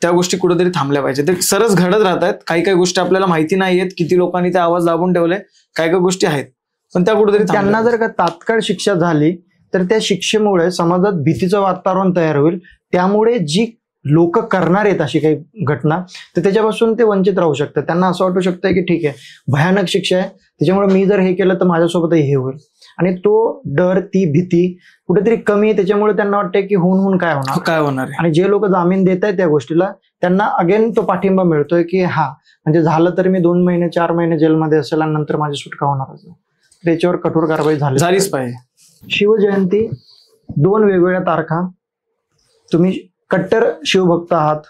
त्या गोष्टी कुठेतरी थांबल्या पाहिजे. ते सरस घडत राहत आहेत. काही काही गोष्टी आपल्याला माहिती नाही आहेत, किती लोकांनी त्या आवाज दाबून ठेवले, काही काही गोष्टी आहेत, पण त्या कुठेतरी त्यांना जर का तात्काळ शिक्षा झाली तर त्या शिक्षेमुळे समाजात भीतीचं वातावरण तयार होईल. त्यामुळे जी लोक करणार आहेत अशी काही घटना, तर त्याच्यापासून ते वंचित राहू शकतात. त्यांना असं वाटू शकतं की ठीक आहे, भयानक शिक्षा आहे, त्याच्यामुळे मी जर हे केलं तर माझ्यासोबतही हे होईल. आणि तो डर, ती भीती कुठेतरी कमी आहे. त्याच्यामुळे त्यांना वाटतं की होऊन काय होणार. आणि जे लोक जामीन देत आहेत त्या गोष्टीला, त्यांना अगेन तो पाठिंबा मिळतोय की हा म्हणजे झालं तर मी 2 महिने 4 महिने जेलमध्ये असेल आणि नंतर माझी सुटका होणार. त्याच्यावर कठोर कारवाई झालीच पाहिजे. शिवजयंती 2 वेगवेगळ्या तारखा. तुम्ही कट्टर शिवभक्त आहात,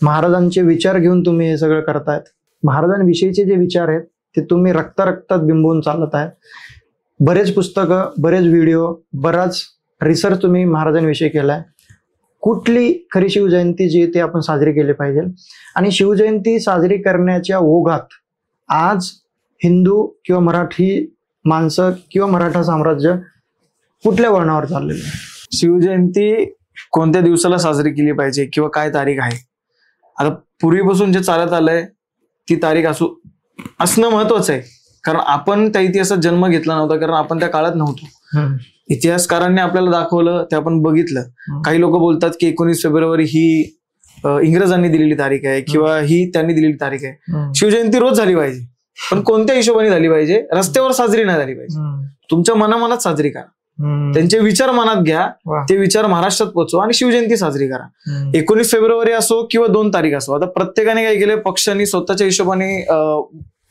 महाराजांचे विचार घेऊन तुम्ही हे सगळं करतायत. महाराजांविषयीचे जे विचार आहेत ते तुम्ही रक्तात बिंबवून चालत आहेत. बरेच पुस्तकं, बरेच व्हिडिओ, बराच रिसर्च तुम्ही महाराजांविषयी केलाय. कुठली खरी शिवजयंती जी ते आपण साजरी केली पाहिजे. आणि शिवजयंती साजरी करण्याच्या ओघात आज हिंदू किंवा मराठी माणसं किंवा मराठा साम्राज्य कुठल्या वळणावर चाललेलं आहे? शिवजयंती कोणत्या दिवसाला साजरी केली पाहिजे किंवा काय तारीख आहे? आता पूर्वीपासून जे चालत आलंय ती तारीख असणं महत्वाचं आहे. कारण आपण त्या इतिहासात जन्म घेतला नव्हता, कारण आपण त्या काळात नव्हतो. इतिहासकारांनी आपल्याला दाखवलं, ते आपण बघितलं. काही लोक बोलतात की 19 फेब्रुवारी ही इंग्रजांनी दिलेली तारीख आहे किंवा ही त्यांनी दिलेली तारीख आहे. शिवजयंती रोज झाली पाहिजे, पण कोणत्या हिशोबाने झाली पाहिजे? रस्त्यावर साजरी नाही झाली पाहिजे. तुमच्या मनामनात साजरी करा. त्यांचे विचार मनात घ्या, ते विचार महाराष्ट्रात पोहोचवा आणि शिवजयंती साजरी करा. 19 फेब्रुवारी असो किंवा 2 तारीख असो. आता प्रत्येकाने काय केलंय, पक्षांनी स्वतःच्या हिशोबाने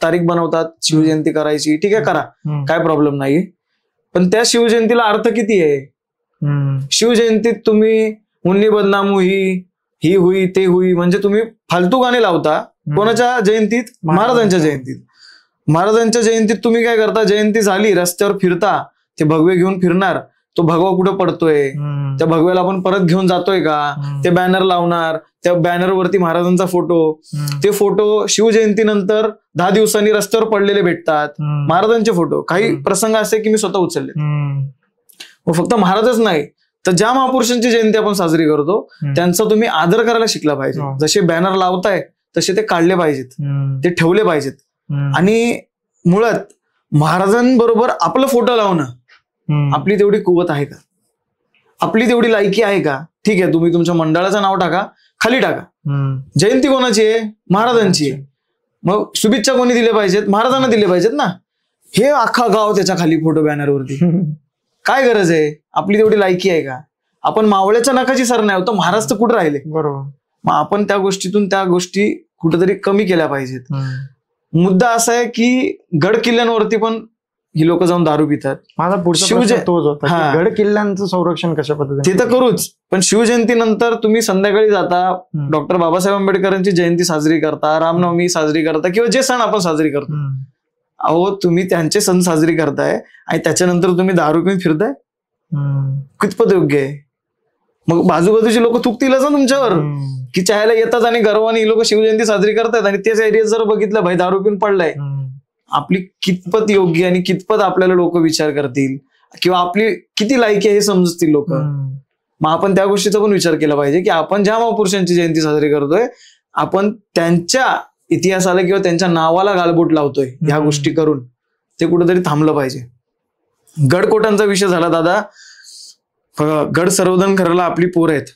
तारीख बनवतात शिवजयंती करायची. ठीक आहे, करा, काय प्रॉब्लेम नाहीये. पण त्या शिवजयंतीला अर्थ किती आहे? शिवजयंतीत तुम्ही मुन्नी बदनामू ही हुई ते हुई म्हणजे तुम्ही फालतू गाणे लावता. कोणाच्या जयंतीत? महाराजांच्या जयंतीत. महाराजांच्या जयंतीत तुम्ही काय करता? जयंती झाली, रस्त्यावर फिरता, ते भगवे घेऊन फिरणार, तो भगवा कुठे पडतोय, त्या भगव्याला आपण परत घेऊन जातोय का, ते बॅनर लावणार, त्या बॅनरवरती महाराजांचा फोटो, ते फोटो शिवजयंतीनंतर 10 दिवसांनी रस्त्यावर पडलेले भेटतात, महाराजांचे फोटो. काही प्रसंग असे की मी स्वतः उचलले. मग फक्त महाराजच नाही तर ज्या महापुरुषांची जयंती आपण साजरी करतो त्यांचा तुम्ही आदर करायला शिकला पाहिजे. जसे बॅनर लावताय तसे ते काढले पाहिजेत, ते ठेवले पाहिजेत. आणि मुळात महाराजांबरोबर आपलं फोटो लावणं आपली तेवढी कुवत आहे का, आपली तेवढी लायकी आहे का? ठीक आहे, तुम्ही तुमच्या मंडळाचं नाव टाका, खाली टाका. जयंती कोणाची आहे? महाराजांची आहे. मग शुभेच्छा कोणी दिल्या पाहिजेत? महाराजांना दिले पाहिजेत ना. हे अख्खा गाव त्याच्या खाली फोटो बॅनरवरती, काय गरज आहे? आपली तेवढी लायकी आहे का? आपण मावळ्याच्या नखाची सर नाही होतो, महाराज तर कुठे राहिले? बरोबर. मग आपण त्या गोष्टी कुठेतरी कमी केल्या पाहिजेत. मुद्दा असा आहे की गड किल्ल्यांवरती पण ही लोक जाऊन दारू पितात. माझा पुढचा प्रश्न तोच होता की गड किल्ल्यांचं संरक्षण कशा पद्धतीने? ते तर करूच, पण शिवजयंतीनंतर तुम्ही संध्याकाळी जाता, डॉक्टर बाबासाहेब आंबेडकरांची जयंती साजरी करता, रामनवमी साजरी करता, किंवा जे सण आपण साजरी करतो, अहो तुम्ही त्यांचे सण साजरी करताय आणि त्याच्यानंतर तुम्ही दारू पिऊन फिरताय, कितपत योग्य आहे? मग बाजूबाजूची लोक थुकतीलच ना तुमच्यावर की चायला येतात आणि गर्वाने ही लोक शिवजयंती साजरी करतात आणि तेच एरियात जर बघितलं भाई दारू पिऊन पडलाय, आपली कितपत योग्य आणि कितपत आपल्याला लोक विचार करतील किंवा आपली किती लायकी आहे हे समजतील लोक. मग आपण त्या गोष्टीचा पण विचार केला पाहिजे की आपण ज्या महापुरुषांची जयंती साजरी करतोय आपण त्यांच्या इतिहासाला किंवा त्यांच्या नावाला गालबोट लावतोय, ह्या गोष्टी करून ते कुठेतरी थांबलं पाहिजे. गडकोटांचा विषय झाला दादा. गड संवर्धन करायला आपली पोरं आहेत,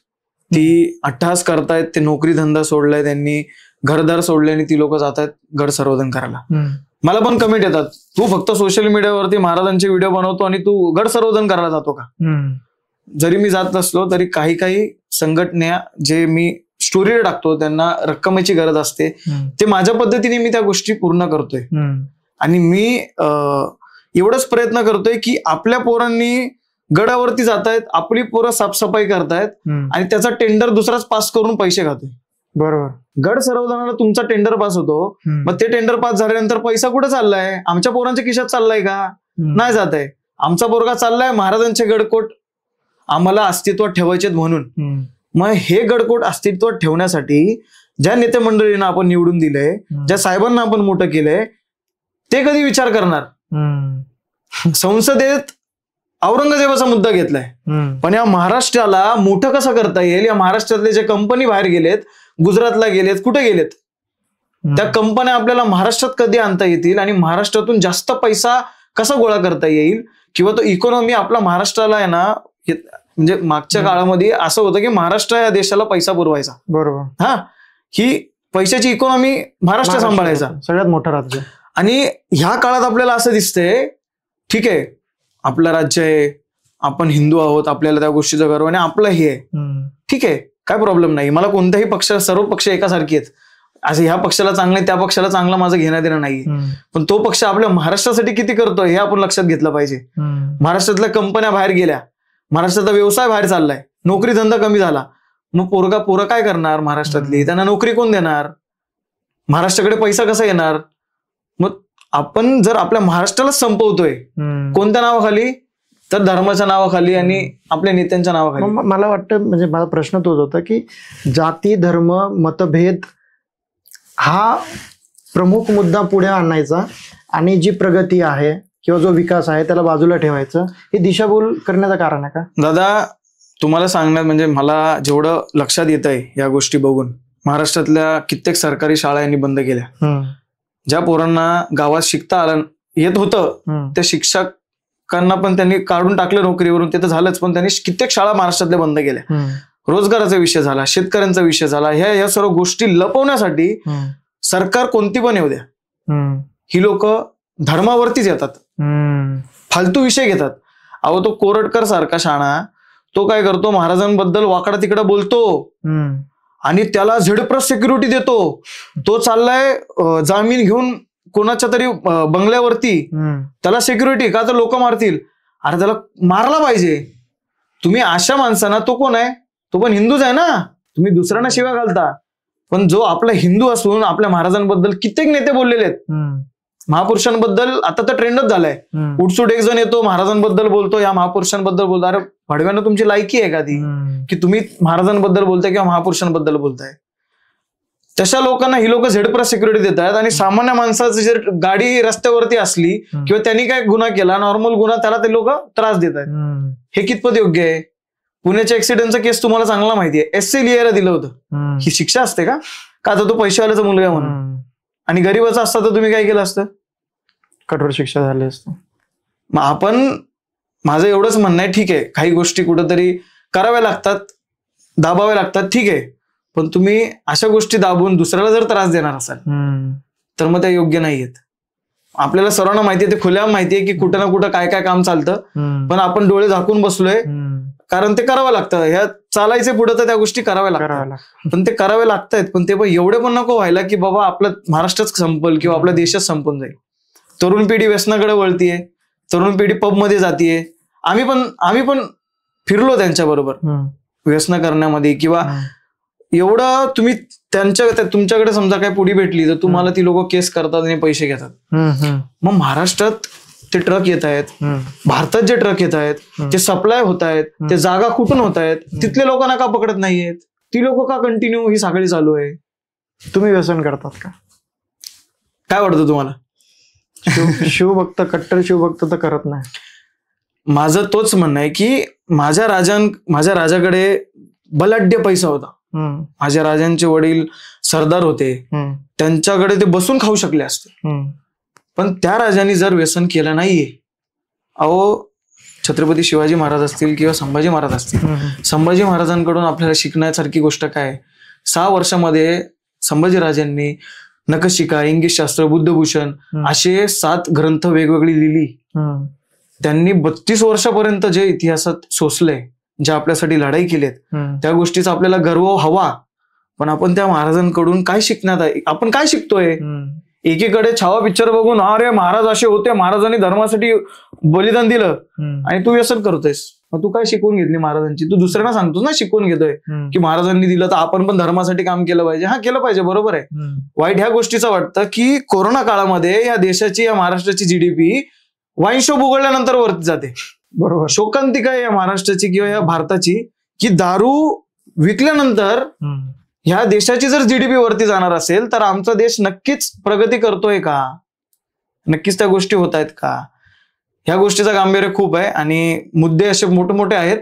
ती अट्टहास करतायत, ते नोकरी धंदा सोडलाय त्यांनी, घरदार सोडले आणि ती लोक जात आहेत गड संवर्धन करायला. मला पण कमेंट येतात, तू फक्त सोशल मीडियावरती महाराजांचे व्हिडिओ बनवतो आणि तू गड संवर्धन करायला जातो का? जरी मी जात नसलो तरी काही काही संघटना जे मी स्टोरीला टाकतो त्यांना रक्कमेची गरज असते, ते माझ्या पद्धतीने मी त्या गोष्टी पूर्ण करतोय. आणि मी एवढाच प्रयत्न करतोय की आपल्या पोरांनी गडावरती जातायत, आपली पोरं साफसफाई करतायत आणि त्याचा टेंडर दुसराच पास करून पैसे खातोय. बरोबर. गड संवर्धनाला तुमचा टेंडर पास होतो, मग ते टेंडर पास झाल्यानंतर पैसा कुठे चाललाय? आमच्या पोरांच्या खिशात चाललाय का? नाही जात आहे. आमचा पोरगा चाललाय महाराजांचे गडकोट आम्हाला अस्तित्वात ठेवायचे म्हणून. मग हे गडकोट अस्तित्वात ठेवण्यासाठी ज्या नेते मंडळींना आपण निवडून दिलंय, ज्या साहेबांना आपण मोठं केलंय, ते कधी विचार करणार? संसदेत औरंगजेबाचा मुद्दा घेतलाय, पण या महाराष्ट्राला मोठं कसं करता येईल? या महाराष्ट्रातले जे कंपनी बाहेर गेलेत, गुजरातला गेलेत, कुठे गेलेत, त्या कंपन्या आपल्याला महाराष्ट्रात कधी आणता येतील आणि महाराष्ट्रातून जास्त पैसा कसा गोळा करता येईल, किंवा तो इकॉनॉमी आपला महाराष्ट्राला आहे ना, म्हणजे मागच्या काळामध्ये असं होतं की महाराष्ट्र या देशाला पैसा पुरवायचा. बरोबर. हा, ही पैशाची इकॉनॉमी महाराष्ट्र सांभाळायचा, सगळ्यात मोठं राज्य. आणि ह्या काळात आपल्याला असं दिसतंय, ठीक आहे आपलं राज्य आहे, आपण हिंदू आहोत, आपल्याला त्या गोष्टीचा गर्व आणि आपलं हे आहे, ठीक आहे, काय प्रॉब्लेम नाही. मला कोणत्याही पक्ष, सर्व पक्ष एकासारखे आहेत, असं ह्या पक्षाला चांगलं त्या पक्षाला चांगलं माझं घेणं देणं नाही. पण तो पक्ष आपल्या महाराष्ट्रासाठी किती करतोय हे आपण लक्षात घेतलं पाहिजे. महाराष्ट्रातल्या कंपन्या बाहेर गेल्या, महाराष्ट्राचा व्यवसाय बाहेर चाललाय, नोकरी धंदा कमी झाला, मग पोरं काय करणार महाराष्ट्रातली? त्यांना नोकरी कोण देणार? महाराष्ट्राकडे पैसा कसा येणार? मग आपण जर आपल्या महाराष्ट्रालाच संपवतोय, कोणत्या नावाखाली? तर धर्माच्या नावाखाली आणि आपल्या नेत्यांच्या नावाखाली. मला वाटतं, म्हणजे माझा प्रश्न तोच होता की जाती, धर्म, मतभेद हा प्रमुख मुद्दा पुढे आणायचा आणि जी प्रगती आहे किंवा जो विकास आहे त्याला बाजूला ठेवायचं, हे दिशाभूल करण्याचं कारण आहे का? दादा तुम्हाला सांगण्यात म्हणजे मला जेवढं लक्षात येत आहे या गोष्टी बघून, महाराष्ट्रातल्या कित्येक सरकारी शाळा यांनी बंद केल्या. ज्या पोरांना गावात शिकता येत होतं त्या शिक्षकांना पण त्यांनी काढून टाकलं नोकरीवरून, ते तर झालंच, पण त्यांनी कित्येक शाळा महाराष्ट्रातल्या बंद केल्या. रोजगाराचा विषय झाला, शेतकऱ्यांचा विषय झाला, ह्या सर्व गोष्टी लपवण्यासाठी सरकार कोणती पण येऊ द्या, ही लोक धर्मावरतीच येतात, फालतू विषय घेतात. अहो तो कोरटकर सारखा शाणा, तो काय करतो, महाराजांबद्दल वाकडा तिकडा बोलतो आणि त्याला झेडप्लस सिक्युरिटी देतो. तो चाललाय जामीन घेऊन कोणाच्या तरी बंगल्यावरती, त्याला सिक्युरिटी का? तर लोक मारतील. अरे त्याला मारला पाहिजे. तुम्ही अशा माणसांना, तो कोण आहे? तो पण हिंदूच आहे ना, तुम्ही दुसऱ्यांना शिव्या घालता, पण जो आपला हिंदू असून आपल्या महाराजांबद्दल कित्येक नेते बोललेले आहेत, महापुरुषांबद्दल आता तर ट्रेंडच झालाय. उठसूट एक जण येतो महाराजांबद्दल बोलतो, या महापुरुषांबद्दल बोलतो. अरे भडव्यानं तुमची लायकी आहे का ती की तुम्ही महाराजांबद्दल बोलताय किंवा महापुरुषांबद्दल बोलताय? तशा लोकांना ही लोक झेड प्लस सिक्युरिटी देत आहेत. आणि सामान्य माणसाची जर गाडी रस्त्यावरती असली किंवा त्यांनी काय गुन्हा केला, नॉर्मल गुन्हा, त्याला ते लोक त्रास देत आहेत. हे कितपत योग्य आहे? पुण्याच्या ऍक्सिडेंटचा केस तुम्हाला चांगला माहिती आहे. SC लिहायला दिलं होतं. ही शिक्षा असते का? का तर तो पैशावाल्याचा मुलगा म्हणून, आणि गरीबाचा असता तर तुम्ही काय केलं असतं? कठोर शिक्षा झाली असते. मग आपण, माझं एवढंच म्हणणं आहे, ठीक आहे काही गोष्टी कुठंतरी कराव्या लागतात, दाबाव्या लागतात, ठीक आहे, पण तुम्ही अशा गोष्टी दाबून दुसऱ्याला जर त्रास देणार असाल तर मग त्या योग्य नाहीयेत. आपल्याला सर्वांना माहितीये, ते खुल्या माहितीये की कुठं ना कुठं काय काय काम चालतं, पण आपण डोळे झाकून बसलोय कारण ते करावं लागतं. ह्या चालायचे पुढे तर त्या गोष्टी कराव्या लागतात, पण ते करावे लागतायत. पण ते पण एवढे पण नको व्हायला की बाबा आपलं महाराष्ट्रच संपल किंवा आपला देशच संपून जाईल. तरुण पिढी व्यसनाकडे वळतीये, तरुण पिढी पबमध्ये जातीये. आम्ही पण फिरलो त्यांच्याबरोबर व्यसन करण्यामध्ये, किंवा एवढं तुम्ही तुमच्याकडे समजा काय पुढी भेटली तर तुम्हाला ती लोक केस करतात आणि पैसे घेतात. मग महाराष्ट्रात ते ट्रक येत आहेत, भारतात जे ट्रक येत आहेत ते सप्लाय होत आहेत, ते जागा कुठून होत आहेत, तिथल्या लोकांना का पकडत नाहीयेत? ती लोक का कंटिन्यू ही साखळी चालू आहे? तुम्ही व्यसन करतात का? काय वाटतं तुम्हाला? शिवभक्त, कट्टर शिवभक्त तर करत नाही. माझं तोच म्हणणं आहे की माझ्या राजाकडे बलाढ्य पैसा होता. माझ्या राजांचे वडील सरदार होते, त्यांच्याकडे ते बसून खाऊ शकले असते. पण त्या राजांनी जर व्यसन केलं नाहीये. अहो, छत्रपती शिवाजी महाराज असतील किंवा संभाजी महाराज असतील, संभाजी महाराजांकडून आपल्याला शिकण्यासारखी गोष्ट काय? 6 वर्षामध्ये संभाजीराजांनी नखशिका, इंगितशास्त्र, बुद्धभूषण असे 7 ग्रंथ वेगवेगळी लिहिली. त्यांनी 32 वर्षापर्यंत जे इतिहासात सोसलंय, ज्या आपल्यासाठी लढाई केलीत, त्या गोष्टीचा आपल्याला गर्व हवा. पण आपण त्या महाराजांकडून काय शिकण्यात आहे? आपण काय शिकतोय? एकीकडे छावा पिक्चर बघून अरे महाराज असे होते, महाराजांनी धर्मासाठी बलिदान दिलं, आणि तू व्यसन करतोयस. मग तू काय शिकवून घेतली महाराजांची? तू दुसऱ्यांना सांगतोस ना, शिकवून घेतोय की महाराजांनी दिलं तर आपण पण धर्मासाठी काम केलं पाहिजे. हा, केलं पाहिजे, बरोबर आहे. वाईट ह्या गोष्टीचं वाटतं की कोरोना काळामध्ये या देशाची, या महाराष्ट्राची GDP वाईन शॉप उघडल्यानंतर वरती जाते. बरोबर. शोकांतिका आहे या महाराष्ट्राची किंवा या भारताची की दारू विकल्यानंतर ह्या देशाची जर GDP वरती जाणार असेल तर आमचा देश नक्कीच प्रगती करतोय का? नक्कीच त्या गोष्टी होत आहेत का? ह्या गोष्टीचं गांभीर्य खूप आहे आणि मुद्दे असे मोठे मोठे आहेत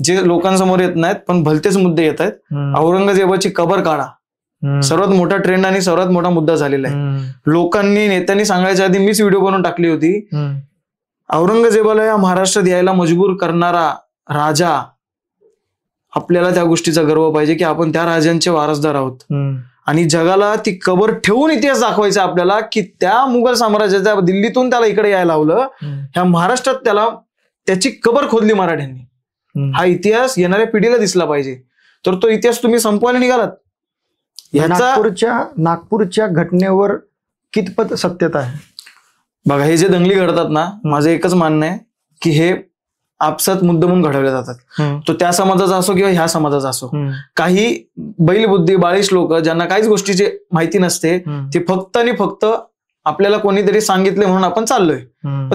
जे लोकांसमोर येत नाहीत, पण भलतेच मुद्दे येत आहेत. औरंगजेबाची कबर काढा सर्वात मोठा ट्रेंड आणि सर्वात मोठा मुद्दा झालेला आहे. लोकांनी, नेत्यांनी सांगायच्या आधी मीच व्हिडिओ बनवून टाकली होती. औरंगजेबाला या महाराष्ट्रात यायला मजबूर करणारा राजा, आपल्याला त्या गोष्टीचा गर्व पाहिजे की आपण त्या राजांचे वारसदार आहोत. आणि जगाला ती कबर ठेवून इतिहास दाखवायचा आपल्याला की त्या मुघल साम्राज्याच्या दिल्लीतून त्याला इकडे यायला लावलं, ह्या महाराष्ट्रात त्याची कबर खोदली मराठ्यांनी. हा इतिहास येणाऱ्या पिढीला दिसला पाहिजे. तर तो इतिहास तुम्ही संपवायला निघालात. नागपूरच्या घटनेवर कितपत सत्यता आहे? बघा, हे जे दंगली घडतात ना, माझं एकच मानणं आहे की हे आपसात मुद्दामून घडवले जातात. तो त्या समाजाचा असो किंवा ह्या समाजाचा असो. काही बैलबुद्धी बाळीश लोक ज्यांना काहीच गोष्टीची माहिती नसते, ते फक्त आणि फक्त आपल्याला कोणीतरी सांगितले म्हणून आपण चाललोय.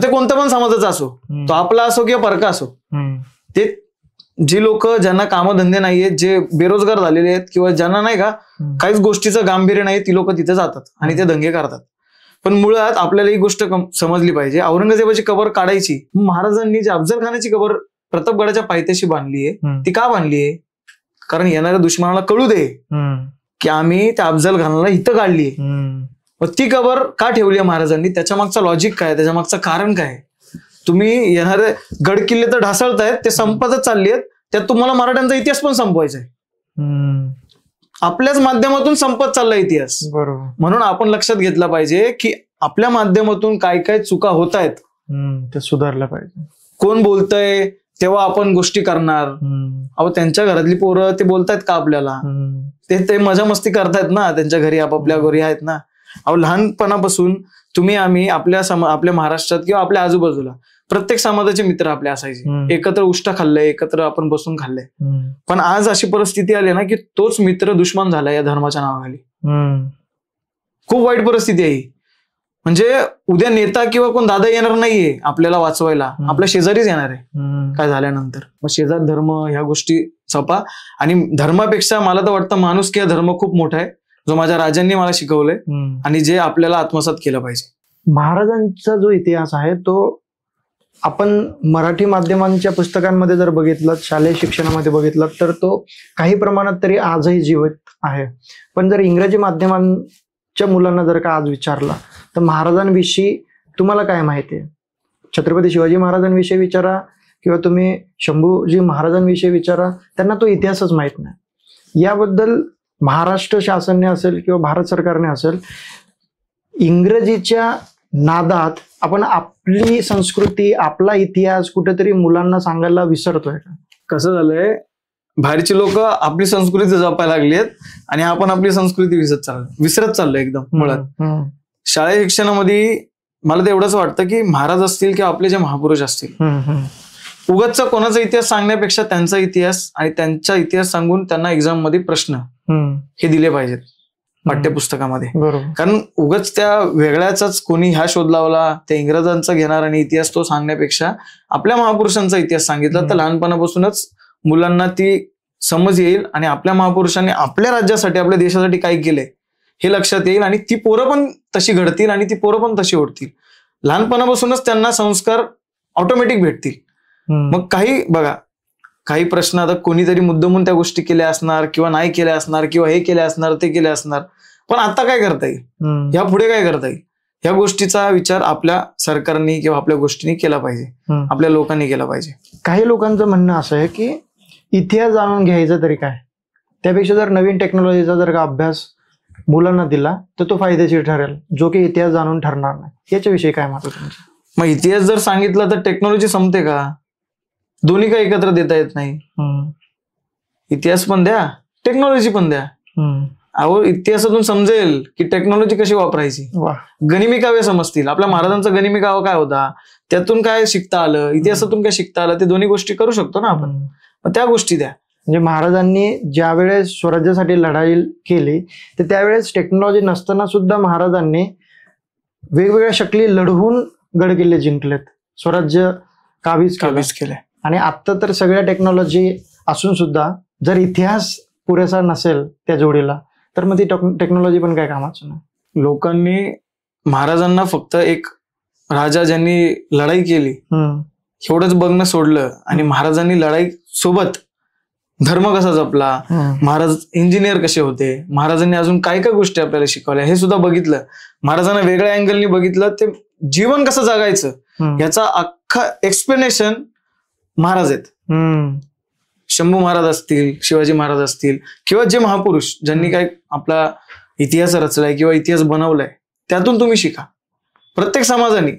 ते कोणत्या पण समाजाचा असो, तो आपला असो किंवा परका असो, ते जी लोक ज्यांना कामधंदे नाहीयेत, जे बेरोजगार झालेले आहेत किंवा ज्यांना नाही का काहीच गोष्टीचं गांभीर्य नाही, ती लोक तिथे जातात आणि ते दंगे करतात. पण मुळात आपल्याला ही गोष्ट समजली पाहिजे. औरंगजेबाची कबर काढायची, महाराजांनी जी अफजल खानाची कबर प्रतापगडाच्या पायथ्याशी बांधलीये, ती का बांधलीये? कारण येणाऱ्या दुश्मनाला कळू दे की आम्ही त्या अफजल खानाला इथं काढलीये. मग ती कबर का ठेवली आहे महाराजांनी? त्याच्या मागचं लॉजिक काय, त्याच्या मागचं कारण काय? तुम्ही येणारे गड किल्ले तर ढासळतायत, ते संपतच चालली आहेत, त्यात तुम्हाला मराठ्यांचा इतिहास पण संपवायचा आहे. आपल्याच माध्यमातून संपत चालला इतिहास. बरोबर. म्हणून आपण लक्षात घेतलं पाहिजे की आपल्या माध्यमातून काय काय चुका होत आहेत ते सुधारलं पाहिजे. कोण बोलतंय तेव्हा आपण गोष्टी करणार. अहो, त्यांच्या घरातली पोरं ते बोलतायत का आपल्याला? ते मजा मस्ती करतायत ना, त्यांच्या घरी आपापल्या घरी आहेत ना. अहो, लहानपणापासून तुम्ही आम्ही आपल्या महाराष्ट्रात किंवा आपल्या आजूबाजूला प्रत्येक समाजाचे मित्र आपले असायचे. एकत्र उष्टा खाल्लंय, एकत्र आपण बसून खाल्लंय. पण आज अशी परिस्थिती आली ना की तोच मित्र दुश्मन झाला या धर्माच्या नावाखाली. खूप वाईट परिस्थिती आहे. म्हणजे उद्या नेता किंवा कोण दादा येणार नाहीये आपल्याला वाचवायला, आपल्या शेजारीच येणार आहे काय झाल्यानंतर. मग शेजार धर्म ह्या गोष्टी जपा. आणि धर्मापेक्षा मला तर वाटतं माणुसकी हा धर्म खूप मोठा आहे, जो माझ्या राजांनी मला शिकवलंय आणि जे आपल्याला आत्मसात केलं पाहिजे. महाराजांचा जो इतिहास आहे तो आपण मराठी माध्यमांच्या पुस्तकांमध्ये जर बघितलं, शालेय शिक्षणामध्ये बघितलं, तर तो काही प्रमाणात तरी आजही जीवित आहे. पण जर इंग्रजी माध्यमांच्या मुलांना जर का आज विचारला तर महाराजांविषयी तुम्हाला काय माहिती आहे, छत्रपती शिवाजी महाराजांविषयी विचारा किंवा तुम्ही शंभूजी महाराजांविषयी विचारा, त्यांना तो इतिहासच माहित नाही. याबद्दल महाराष्ट्र शासनाने असेल किंवा भारत सरकारने असेल, इंग्रजीच्या नादात आपण आपली संस्कृती, आपला इतिहास कुठेतरी मुलांना सांगायला विसरतोय का? कसं झालंय, बाहेरची लोक आपली संस्कृती जपायला लागली आहेत आणि आपण आपली संस्कृती विसरत चाललोय एकदम मुळात. शाळेय शिक्षणामध्ये मला तर एवढंच वाटतं की महाराज असतील किंवा आपले जे महापुरुष असतील, उगाचचा कोणाचा इतिहास सांगण्यापेक्षा त्यांचा इतिहास आणि त्यांचा इतिहास सांगून त्यांना एक्झाम मध्ये प्रश्न हे दिले पाहिजेत पाठ्यपुस्तकामध्ये. कारण उगाच त्या वेगळ्याचाच कोणी ह्या शोध लावला, त्या इंग्रजांचा घेणार आणि इतिहास तो सांगण्यापेक्षा आपल्या महापुरुषांचा इतिहास सांगितला तर लहानपणापासूनच मुलांना ती समज येईल आणि आपल्या महापुरुषांनी आपल्या राज्यासाठी, आपल्या देशासाठी काय केलंय हे लक्षात येईल आणि ती पोरं पण तशी घडतील आणि ती पोरं पण तशी ओढतील. लहानपणापासूनच त्यांना संस्कार ऑटोमॅटिक भेटतील. मग काही बघा, काही प्रश्न आता कोणीतरी मुद्दामून त्या गोष्टी केल्या असणार किंवा नाही केल्या असणार किंवा हे केले असणार ते केले असणार, पण आता काय करता येईल, या पुढे काय करता येईल, या गोष्टीचा विचार आपल्या सरकारने किंवा आपल्या गोष्टींनी केला पाहिजे, आपल्या लोकांनी केला पाहिजे. काही लोकांचं म्हणणं असं आहे की इतिहास जाणून घ्यायचा तरी काय, त्यापेक्षा जर नवीन टेक्नॉलॉजीचा जर का अभ्यास मुलांना दिला तर तो फायदेशीर ठरेल, जो की इतिहास जाणून ठरणार नाही. याच्याविषयी काय मत तुमचं? मग इतिहास जर सांगितला तर टेक्नॉलॉजी संपते का? दोन्ही काय एकत्र देता येत नाही. इतिहास पण द्या, टेक्नॉलॉजी पण द्या. अहो, इतिहासातून समजेल की टेक्नॉलॉजी कशी वापरायची. गनिमी काव्य समजतील. आपल्या महाराजांचा गनिमी काव्य काय होता, त्यातून काय शिकता आलं, इतिहासातून काय शिकता आलं, ते दोन्ही गोष्टी करू शकतो ना आपण. मग त्या गोष्टी द्या. म्हणजे महाराजांनी ज्या वेळेस स्वराज्यासाठी लढाई केली तर त्यावेळेस टेक्नॉलॉजी नसताना सुद्धा महाराजांनी वेगवेगळ्या शक्ली लढवून गडकिल्ले जिंकलेत, स्वराज्य काबीज केले. आणि आता तर सगळ्या टेक्नॉलॉजी असून सुद्धा जर इतिहास पुरेसा नसेल त्या जोडीला तर मग ती टेक्नॉलॉजी पण काय कामाचं नाही. लोकांनी महाराजांना फक्त एक राजा ज्यांनी लढाई केली एवढंच बघणं सोडलं आणि महाराजांनी लढाई सोबत धर्म कसा जपला, महाराज इंजिनियर कसे होते, महाराजांनी अजून काय काय गोष्टी आपल्याला शिकवल्या हे सुद्धा बघितलं. महाराजांना वेगळ्या अँगलनी बघितलं, ते जीवन कसं जगायचं याचा अख्खा एक्सप्लेनेशन महाराज आहेत. शंभू महाराज असतील, शिवाजी महाराज असतील किंवा जे महापुरुष ज्यांनी काय आपला इतिहास रचलाय किंवा इतिहास बनवलाय, त्यातून तुम्ही शिका प्रत्येक समाजाने.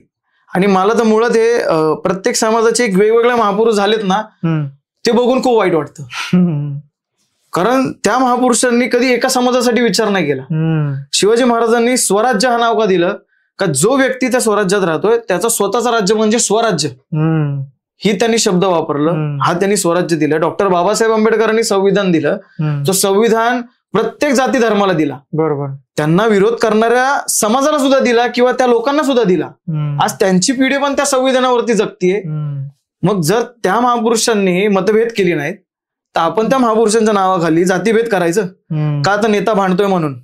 आणि मला तर मुळात हे प्रत्येक समाजाचे एक वेगवेगळे महापुरुष झालेत ना, ते बघून खूप वाईट वाटतं. कारण त्या महापुरुषांनी कधी एका समाजासाठी विचार नाही केला. शिवाजी महाराजांनी स्वराज्य हा नाव का दिलं, का जो व्यक्ती त्या स्वराज्यात राहतोय त्याचा स्वतःचा राज्य म्हणजे स्वराज्य, ही त्यांनी शब्द वापरलं, हा त्यांनी स्वराज्य दिलं. डॉक्टर बाबासाहेब आंबेडकरांनी संविधान दिलं, तो संविधान प्रत्येक जाती धर्माला दिला. बरोबर. त्यांना विरोध करणाऱ्या समाजाला सुद्धा दिला किंवा त्या लोकांना सुद्धा दिला. आज त्यांची पिढी पण त्या संविधानावरती जगतीये. मग जर त्या महापुरुषांनी मतभेद केली नाहीत तर आपण त्या महापुरुषांच्या नावाखाली जातीभेद करायचं का? तर नेता भांडतोय म्हणून.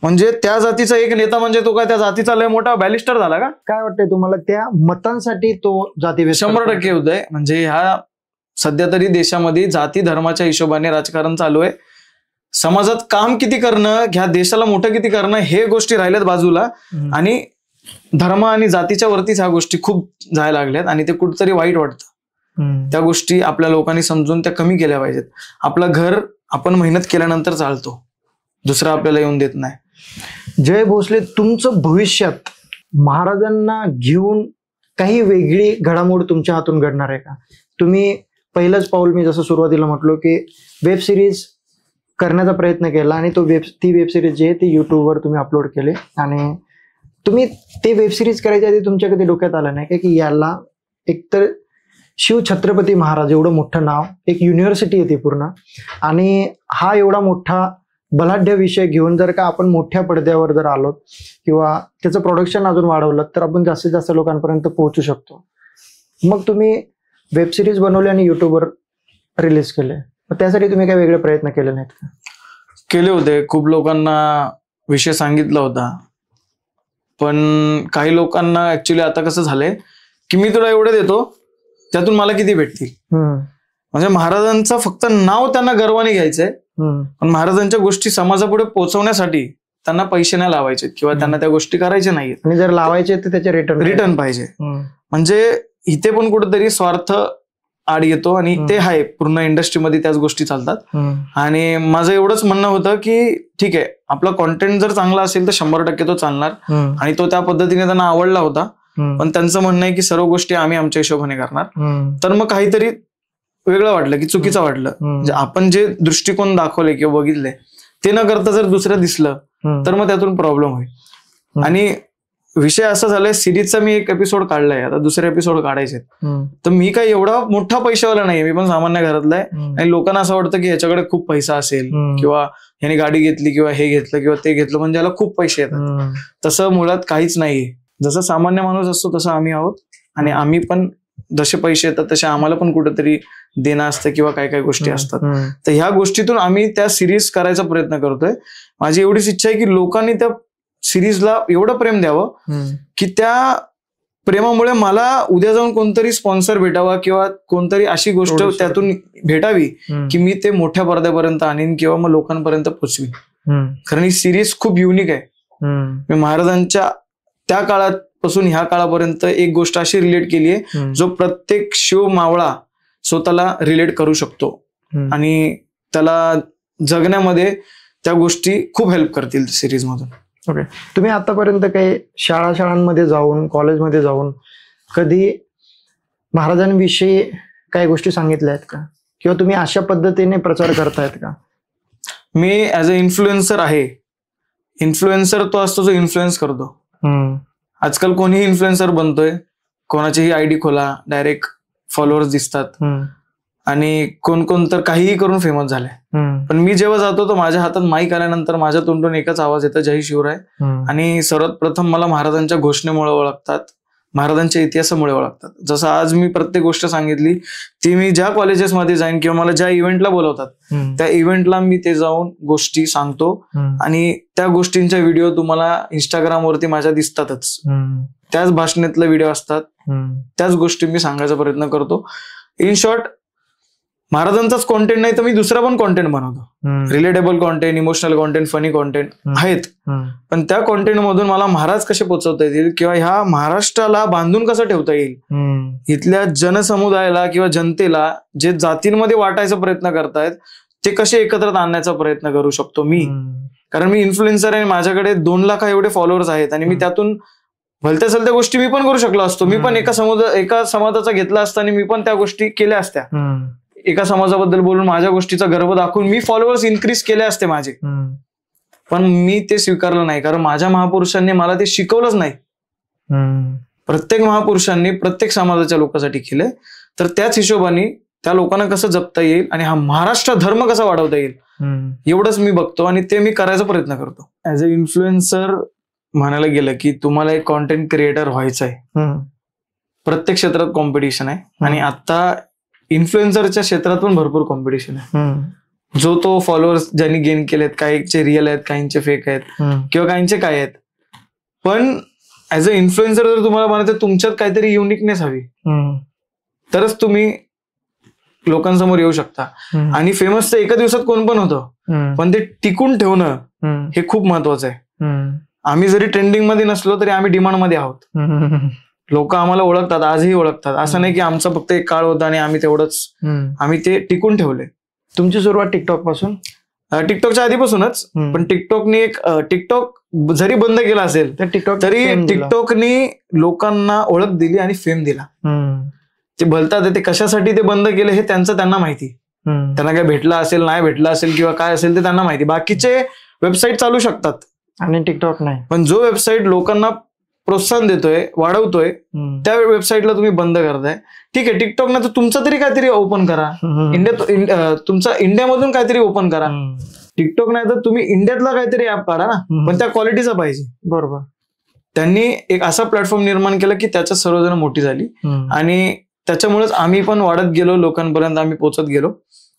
म्हणजे त्या जातीचा एक नेता म्हणजे तो काय त्या जातीचा लय मोठा बॅलिस्टर झाला का? काय वाटतंय तुम्हाला, त्या मतांसाठी तो जातीभेद 100% होतोय. म्हणजे ह्या सध्या तरी देशामध्ये जाती धर्माच्या हिशोबाने राजकारण चालू आहे. समाजात काम किती करणं, ह्या देशाला मोठं किती करणं हे गोष्टी राहिल्यात बाजूला आणि धर्म आणि जातीच्या वरतीच ह्या गोष्टी खूप जायला लागल्यात आणि ते कुठंतरी वाईट वाटतं. त्या गोष्टी आपल्या लोकांनी समजून त्या कमी केल्या पाहिजेत. आपलं घर आपण मेहनत केल्यानंतर चालतो, दुसरा आपल्याला येऊन देत नाही. जय भोसले, तुमचं भविष्यात महाराजांना घेऊन काही वेगळी घडामोड तुमच्या हातून घडणार आहे का? तुम्ही पहिलंच पाऊल, मी जसं सुरुवातीला म्हटलो की वेब सिरीज करण्याचा प्रयत्न केला आणि ती वेब सिरीज जी आहे ती युट्यूबवर तुम्ही अपलोड केले आणि तुम्ही ते वेब सिरीज करायच्या आधी तुमच्या कधी डोक्यात आलं नाही की याला एकतर शिव छत्रपती महाराज एवढं मोठं नाव, एक युनिव्हर्सिटी येते पूर्ण, आणि हा एवढा मोठा बलाढ्य विषय घेऊन जर का आपण मोठ्या पडद्यावर जर आलो किंवा त्याचं प्रोडक्शन अजून वाढवलं तर आपण जास्तीत जास्त लोकांपर्यंत पोहोचू शकतो. मग तुम्ही वेब सिरीज बनवली आणि युट्यूबवर रिलीज केले, मग त्यासाठी तुम्ही काही वेगळे प्रयत्न केले नाहीत का? केले होते, खूप लोकांना विषय सांगितला होता, पण काही लोकांना ऍक्च्युली आता कसं झालंय की मी तुला एवढे देतो त्यातून मला किती भेटतील. म्हणजे महाराजांचं फक्त नाव त्यांना गर्वाने घ्यायचंय, पण महाराजांच्या गोष्टी समाजापुढे पोहोचवण्यासाठी त्यांना पैसे नाही लावायचे किंवा त्यांना त्या गोष्टी करायच्या नाहीत, आणि जर लावायचे तर त्याचे रिटर्न पाहिजे. म्हणजे इथे पण कुठेतरी स्वार्थ आड येतो आणि ते आहे, पूर्ण इंडस्ट्रीमध्ये त्याच गोष्टी चालतात. आणि माझं एवढंच म्हणणं होतं की ठीक आहे, आपला कॉन्टेंट जर चांगला असेल तर 100% तो चालणार, आणि तो त्या पद्धतीने त्यांना आवडला होता. पण त्यांचं म्हणणं आहे की सर्व गोष्टी आम्ही आमच्या हिशोबाने करणार, तर मग काहीतरी वेगळं वाटलं की चुकीचं वाटलं. म्हणजे आपण जे दृष्टिकोन दाखवले किंवा बघितले ते न करता जर दुसरं दिसलं तर मग त्यातून प्रॉब्लेम होईल. आणि विषय असा झालाय, सिरीजचा मी एक एपिसोड काढलाय, आता दुसरे एपिसोड काढायचे. तर मी काही एवढा मोठा पैशावाला नाहीये, मी पण सामान्य घरातला आहे. आणि लोकांना असं वाटतं की ह्याच्याकडे खूप पैसा असेल किंवा ह्याने गाडी घेतली किंवा हे घेतलं किंवा ते घेतलं म्हणजे याला खूप पैसे येतात. तसं मुळात काहीच नाहीये. जसं सामान्य माणूस असतो तसं आम्ही आहोत, आणि आम्ही पण जसे पैसे येतात तसे आम्हाला पण कुठेतरी देणं असतं किंवा काय काय गोष्टी असतात. तर ह्या गोष्टीतून आम्ही त्या सिरीज करायचा प्रयत्न करतोय. माझी एवढीच इच्छा आहे की लोकांनी त्या सिरीजला एवढं प्रेम द्यावं की त्या प्रेमामुळे मला उद्या जाऊन कोणतरी स्पॉन्सर भेटावा किंवा कोणतरी अशी गोष्ट त्यातून भेटावी की मी ते मोठ्या पडद्यापर्यंत आणीन किंवा मग लोकांपर्यंत पोचवीन. कारण ही सिरीज खूप युनिक आहे. मी महाराजांच्या त्या काळापासून ह्या काळापर्यंत एक गोष्ट अशी रिलेट केली आहे जो प्रत्येक शिव मावळा स्वतःला रिलेट करू शकतो, आणि त्याला जगण्यामध्ये त्या गोष्टी खूप हेल्प करतील सिरीज मधून. ओके, तुम्ही आतापर्यंत काही शाळांमध्ये जाऊन, कॉलेजमध्ये जाऊन कधी महाराजांविषयी काही गोष्टी सांगितल्या आहेत का, किंवा तुम्ही अशा पद्धतीने प्रचार करतायत का? मी ऍज अ इन्फ्लुएन्सर आहे. इन्फ्लुएन्सर तो असतो जो इन्फ्लुएन्स करतो. आजकाल कोणीही इन्फ्लुएन्सर बनतोय, कोणाचीही आयडी खोला, डायरेक्ट फॉलोअर्स दिसतात, आणि कोण तर काहीही करून फेमस झाले. पण मी जेव्हा जातो तर माझ्या हातात माईक आल्यानंतर माझ्या तोंडून एकच आवाज येतो, जय शिवराय. आणि सर्वात प्रथम मला महाराजांच्या घोषणेमुळे ओळखतात, महाराजांच्या इतिहासामुळे ओळखतात. जसं आज मी प्रत्येक गोष्ट सांगितली ती मी ज्या कॉलेजेसमध्ये जाईन किंवा मला ज्या इव्हेंटला बोलवतात त्या इव्हेंटला मी ते जाऊन गोष्टी सांगतो, आणि त्या गोष्टींच्या व्हिडिओ तुम्हाला इंस्टाग्रामवरती माझ्या दिसतातच. त्याच भाषणेतले व्हिडिओ असतात, त्याच गोष्टी मी सांगायचा प्रयत्न करतो. इन शॉर्ट, महाराजांचाच कॉन्टेंट नाही तर मी दुसरा पण कॉन्टेंट बनवतो. Relatable content, emotional content, funny content आहेत, पण त्या कॉन्टेंट मधून मला महाराज कसे पोहोचवता येतील किंवा ह्या महाराष्ट्राला बांधून कसं ठेवता येईल, इथल्या जनसमुदायाला किंवा जनतेला जे जातींमध्ये वाटायचा प्रयत्न करतायत ते कसे एकत्रित आणण्याचा प्रयत्न करू शकतो मी. कारण मी इन्फ्लुएन्सर आहे, माझ्याकडे 2 लाख एवढे फॉलोअर्स आहेत, आणि मी त्यातून भलत्या सलत्या गोष्टी मी पण करू शकलो असतो. मी पण एका समाजाचा घेतला असता आणि मी पण त्या गोष्टी केल्या असत्या. एका समाजाबद्दल बोलून माझ्या गोष्टीचा गर्व दाखवून मी फॉलोअर्स इन्क्रीज केले असते माझे, पण मी ते स्वीकारलं नाही, कारण माझ्या महापुरुषांनी मला ते शिकवलंच नाही. प्रत्येक महापुरुषांनी प्रत्येक समाजाच्या लोकांसाठी केले, तर त्याच हिशोबाने त्या लोकांना कसं जपता येईल आणि हा महाराष्ट्र धर्म कसा वाढवता येईल एवढंच मी बघतो, आणि ते मी करायचा प्रयत्न करतो. ऍज अ इन्फ्लुएन्सर म्हणायला गेलं की तुम्हाला एक कॉन्टेंट क्रिएटर व्हायचं आहे. प्रत्येक क्षेत्रात कॉम्पिटिशन आहे, आणि आता इन्फ्लुएन्सरच्या क्षेत्रात पण भरपूर कॉम्पिटिशन आहे. जो तो फॉलोअर्स ज्यांनी गेन केलेत, काहींचे रिअल आहेत, काहींचे फेक आहेत, किंवा काहींचे काय आहेत. पण ऍज अ इन्फ्लुएन्सर जर तुम्हाला म्हणायचं तुमच्यात काहीतरी युनिकनेस हवी, तरच तुम्ही लोकांसमोर येऊ शकता. आणि फेमस तर एका दिवसात कोण पण होतं, पण ते टिकून ठेवणं हे खूप महत्वाचं आहे. आम्ही जरी ट्रेंडिंग मध्ये नसलो तरी आम्ही डिमांड मध्ये आहोत. लोक आम्हाला ओळखतात, आजही ओळखतात. असं नाही की आमचा फक्त एक काळ होता आणि आम्ही तेवढंच, आम्ही ते टिकून ठेवले. तुमची सुरुवात टिकटॉक पासून? टिकटॉकच्या आधीपासूनच, पण टिकटॉकने टिकटॉक जरी बंद केला असेल तरी टिकटॉकने लोकांना ओळख दिली आणि फेम दिला. ते बोलतात ते कशासाठी ते बंद केले हे त्यांना माहिती. त्यांना काय भेटलं असेल, नाही भेटलं असेल किंवा काय असेल ते त्यांना माहिती. बाकीचे वेबसाईट चालू शकतात आणि टिकटॉक नाही, पण जो वेबसाईट लोकांना प्रोत्साहन देतोय, वाढवतोय, त्या वेबसाईटला तुम्ही बंद करताय. ठीक आहे, टिकटॉकनं तर तुमचं तरी काहीतरी ओपन करा, तुमचा इंडियामधून काहीतरी ओपन करा. टिकटॉक नाही तर तुम्ही इंडियातला काहीतरी ऍप काढा ना, पण त्या क्वालिटीचा पाहिजे. बरोबर. त्यांनी एक असा प्लॅटफॉर्म निर्माण केला की त्याच्यात सर्वजण मोठी झाली आणि त्याच्यामुळेच आम्ही पण वाढत गेलो, लोकांपर्यंत आम्ही पोहोचत गेलो.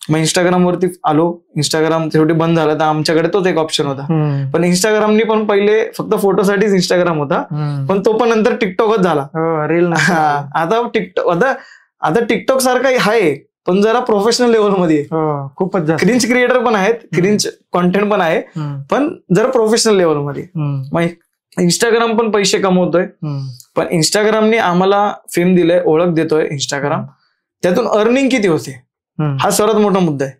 मग इंस्टाग्रामवरती आलो. इंस्टाग्राम शेवटी बंद झालं तर आमच्याकडे तोच एक ऑप्शन होता. पण इंस्टाग्रामनी पण पहिले फक्त फोटोसाठीच इंस्टाग्राम होता, पण तो पण नंतर टिकटॉकच झाला. रील आता टिकटॉक सारखा आहे, पण जरा प्रोफेशनल लेवलमध्ये. खूपच जास्त क्रिंज क्रिएटर पण आहेत, क्रिंज कॉन्टेंट पण आहे, पण जरा प्रोफेशनल लेवलमध्ये. मग इंस्टाग्राम पण पैसे कमवतोय, पण इंस्टाग्रामने आम्हाला फेम दिलंय, ओळख देतोय इंस्टाग्राम. त्यातून अर्निंग किती होते हा सर्वात मोठा मुद्दा आहे.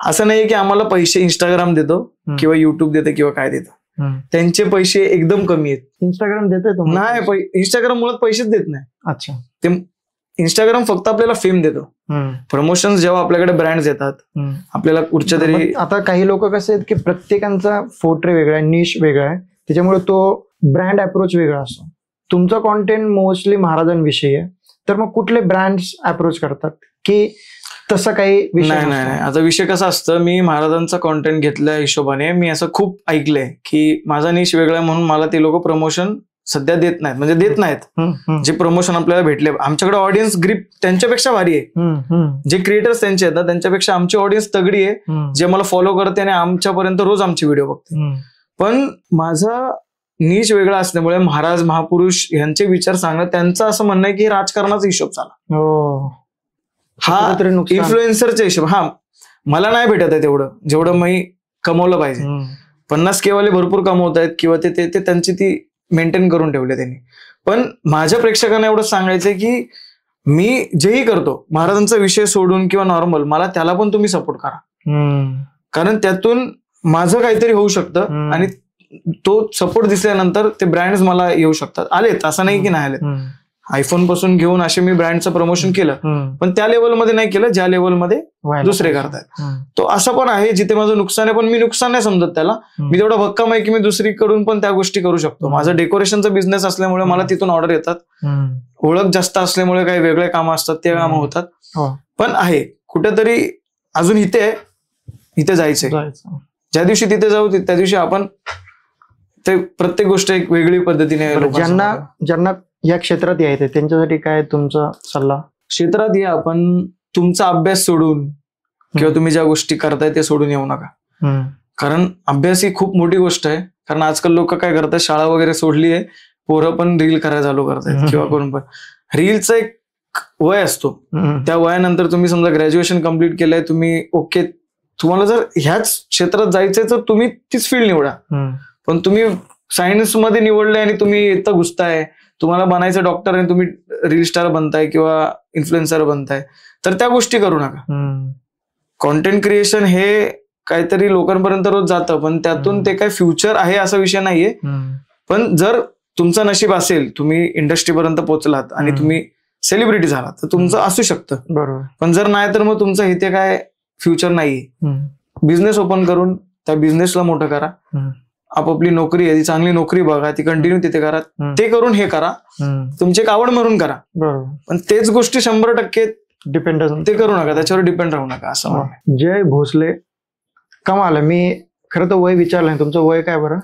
असं नाही की आम्हाला पैसे इंस्टाग्राम देतो किंवा युट्यूब देतं किंवा काय देतं. त्यांचे पैसे एकदम कमी आहेत. इंस्टाग्राम देतोय नाही, इंस्टाग्राम मुळात पैसेच देत नाही. अच्छा. ते इंस्टाग्राम फक्त आपल्याला फेम देतो. प्रमोशन जेव्हा आपल्याकडे ब्रँड्स येतात आपल्याला कुठच्या तरी. आता काही लोक कसे आहेत की प्रत्येकांचा फोर्ट्रे वेगळा आहे, निश वेगळा आहे, त्याच्यामुळे तो ब्रँड अप्रोच वेगळा असतो. तुमचं कॉन्टेंट मोस्टली महाराजांविषयी आहे, तर मग कुठले ब्रँड्स अप्रोच करतात की तसं काही विषय? नाही. आता विषय कसा असतं, मी महाराजांचा कॉन्टेंट घेतल्या हिशोबाने मी असं खूप ऐकलंय की माझा निश वेगळा आहे म्हणून मला ते लोक प्रमोशन सध्या देत नाहीत. म्हणजे देत नाहीत. जे प्रमोशन आपल्याला भेटले, आमच्याकडे ऑडियन्स ग्रिप त्यांच्यापेक्षा भारी आहे. जे क्रिएटर्स त्यांचे येतात त्यांच्यापेक्षा आमची ऑडियन्स तगडी आहे, जे मला फॉलो करते आणि आमच्यापर्यंत रोज आमचे व्हिडिओ बघते. पण माझा निश वेगळा असल्यामुळे महाराज महापुरुष यांचे विचार सांगणं, त्यांचं असं म्हणणं आहे की राजकारणाचा हिशोब चाला. हा इन्फ्लुएन्सरचा हिशोब. मला नाही भेटत आहे तेवढं जेवढं मी कमवलं पाहिजे. 50K वाले भरपूर कमवत आहेत किंवा ते त्यांची ती मेंटेन करून ठेवले त्यांनी. पण माझ्या प्रेक्षकांना एवढं सांगायचंय की मी जेही करतो महाराजांचा विषय सोडून किंवा नॉर्मल, मला त्याला पण तुम्ही सपोर्ट करा, कारण त्यातून माझं काहीतरी होऊ शकतं आणि तो सपोर्ट दिसल्यानंतर ते ब्रँड्स मला येऊ शकतात. आलेत, असं नाही की नाही आलेत. आयफोन पासून घेऊन असे मी ब्रँडचं प्रमोशन केलं, पण त्या लेवलमध्ये नाही केलं ज्या लेवलमध्ये दुसरे करतायत. तो असं पण आहे जिथे माझं नुकसान आहे, पण मी नुकसान नाही समजत त्याला. मी तेवढा भक्कम आहे की मी दुसरीकडून पण त्या गोष्टी करू शकतो. माझा डेकोरेशनचा बिझनेस असल्यामुळे मला तिथून ऑर्डर येतात. ओळख जास्त असल्यामुळे काही वेगळे कामं असतात, ते कामं होतात. पण आहे कुठेतरी अजून इथे जायचंय. ज्या दिवशी तिथे जाऊ त्या दिवशी आपण ते प्रत्येक गोष्ट एक वेगळी पद्धतीने. ज्यांना या क्षेत्रात यायचंय त्यांच्यासाठी काय तुमचा सल्ला? क्षेत्रात या, पण तुमचा अभ्यास सोडून किंवा तुम्ही ज्या गोष्टी करताय ते सोडून येऊ नका. कारण अभ्यास ही खूप मोठी गोष्ट आहे. कारण आजकाल लोक काय करतात, शाळा वगैरे सोडली आहे, पोरं पण रील करायला चालू करतायत किंवा कोण पण. रीलचा एक वय असतो, त्या वयानंतर तुम्ही समजा ग्रॅज्युएशन कम्प्लीट केलंय तुम्ही, ओके, तुम्हाला जर ह्याच क्षेत्रात जायचंय तर तुम्ही तीच फील्ड निवडा. पण तुम्ही सायन्स मध्ये निवडले आणि तुम्ही इथं घुसताय, तुम्हाला बनायचं डॉक्टर आणि तुम्ही रील स्टार बनताय किंवा इन्फ्लुएन्सर बनताय, तर त्या गोष्टी करू नका. कॉन्टेंट क्रिएशन हे काहीतरी लोकांपर्यंत रोज जातं, पण त्यातून ते काय फ्युचर आहे असा विषय नाहीये. पण जर तुमचं नशीब असेल, तुम्ही इंडस्ट्रीपर्यंत पोहोचलात आणि तुम्ही सेलिब्रिटी झालात, तर तुमचं असू शकतं. बरोबर. पण जर नाही तर मग तुमचं इथे काय फ्युचर नाहीये. बिझनेस ओपन करून त्या बिझनेसला मोठं करा. आपापली नोकरी आहे ती चांगली नोकरी बघा, ती कंटिन्यू तिथे करा. ते करून हे करा, तुमची एक आवड म्हणून करा. बरोबर. पण तेच गोष्टी 100% डिपेंड ते करू नका, त्याच्यावर डिपेंड राहू नका असं. जय भोसले, कमाल. मी खरं तर वय विचारलं नाही, तुमचं वय काय बरं?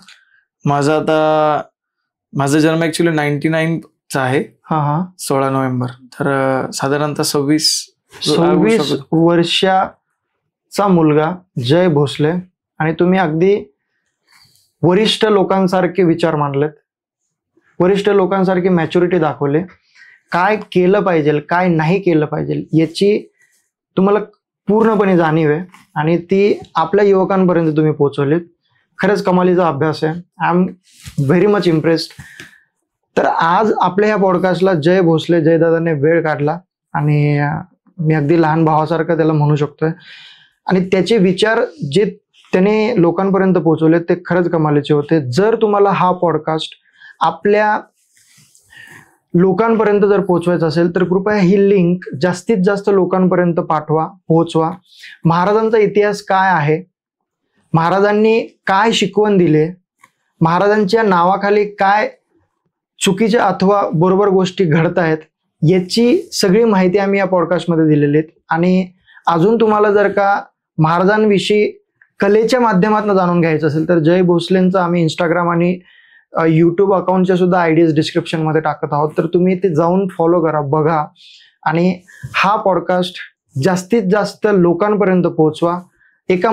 माझा जन्म ऍक्च्युली 99चा आहे. 16 नोव्हेंबर. तर साधारणतः 26 वर्षाचा मुलगा जय भोसले, आणि तुम्ही अगदी वरिष्ठ लोकांसारखे विचार मांडलेत, वरिष्ठ लोकांसारखी मॅच्युरिटी दाखवले. काय केलं पाहिजे, काय नाही केलं पाहिजे याची तुम्हाला पूर्णपणे जाणीव आहे, आणि ती आपल्या युवकांपर्यंत तुम्ही पोहोचवलीत. खरंच कमालीचा अभ्यास आहे. I am very much impressed. तर आज आपल्या ह्या पॉडकास्टला जय भोसले, जयदादाने वेळ काढला, आणि मी अगदी लहान भावासारखं त्याला म्हणू शकतोय. आणि त्याचे विचार जे त्याने लोकांपर्यंत पोहोचवले ते खरंच कमालीचे होते. जर तुम्हाला हा पॉडकास्ट आपल्या लोकांपर्यंत जर पोहोचवायचं असेल तर कृपया ही लिंक जास्तीत जास्त लोकांपर्यंत पाठवा, पोहोचवा. महाराजांचा इतिहास काय आहे, महाराजांनी काय शिकवण दिले, महाराजांच्या नावाखाली काय चुकीच्या अथवा बरोबर गोष्टी घडत आहेत, याची सगळी माहिती आम्ही या पॉडकास्टमध्ये दिलेली आहे. आणि अजून तुम्हाला जर का महाराजांविषयी कलेच्या माध्यमातून जाणून घ्यायचं असेल तर जय भोसलेंचं आम्ही इंस्टाग्राम आणि यूट्यूब अकाउंटच्या सुद्धा आयडीज डिस्क्रिप्शनमध्ये टाकत आहोत, तर तुम्ही ते जाऊन फॉलो करा, बघा आणि हा पॉडकास्ट जास्तीत जास्त लोकांपर्यंत पोहोचवा. एका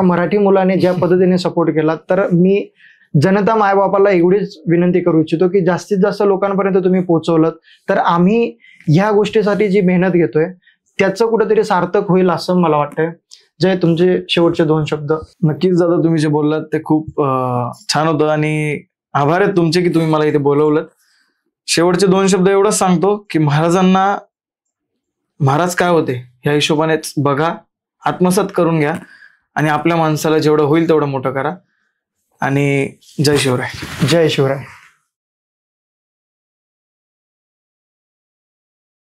मराठी मुलाने ज्या पद्धतीने सपोर्ट केला, तर मी जनता मायबापाला एवढीच विनंती करू इच्छितो की जास्तीत जास्त लोकांपर्यंत तुम्ही पोहोचवलं तर आम्ही ह्या गोष्टीसाठी जी मेहनत घेतोय त्याचं कुठेतरी सार्थक होईल असं मला वाटतंय. जय, तुमचे शेवटचे 2 शब्द. नक्कीच दादा, तुम्ही जे बोललात ते खूप छान होतं आणि आभार आहेत तुमचे की तुम्ही मला इथे बोलवलं. शेवटचे 2 शब्द एवढंच सांगतो की महाराज काय होते ह्या हिशोबानेच बघा, आत्मसात करून घ्या आणि आपल्या माणसाला जेवढं होईल तेवढं मोठं करा. आणि जय शिवराय. जय शिवराय.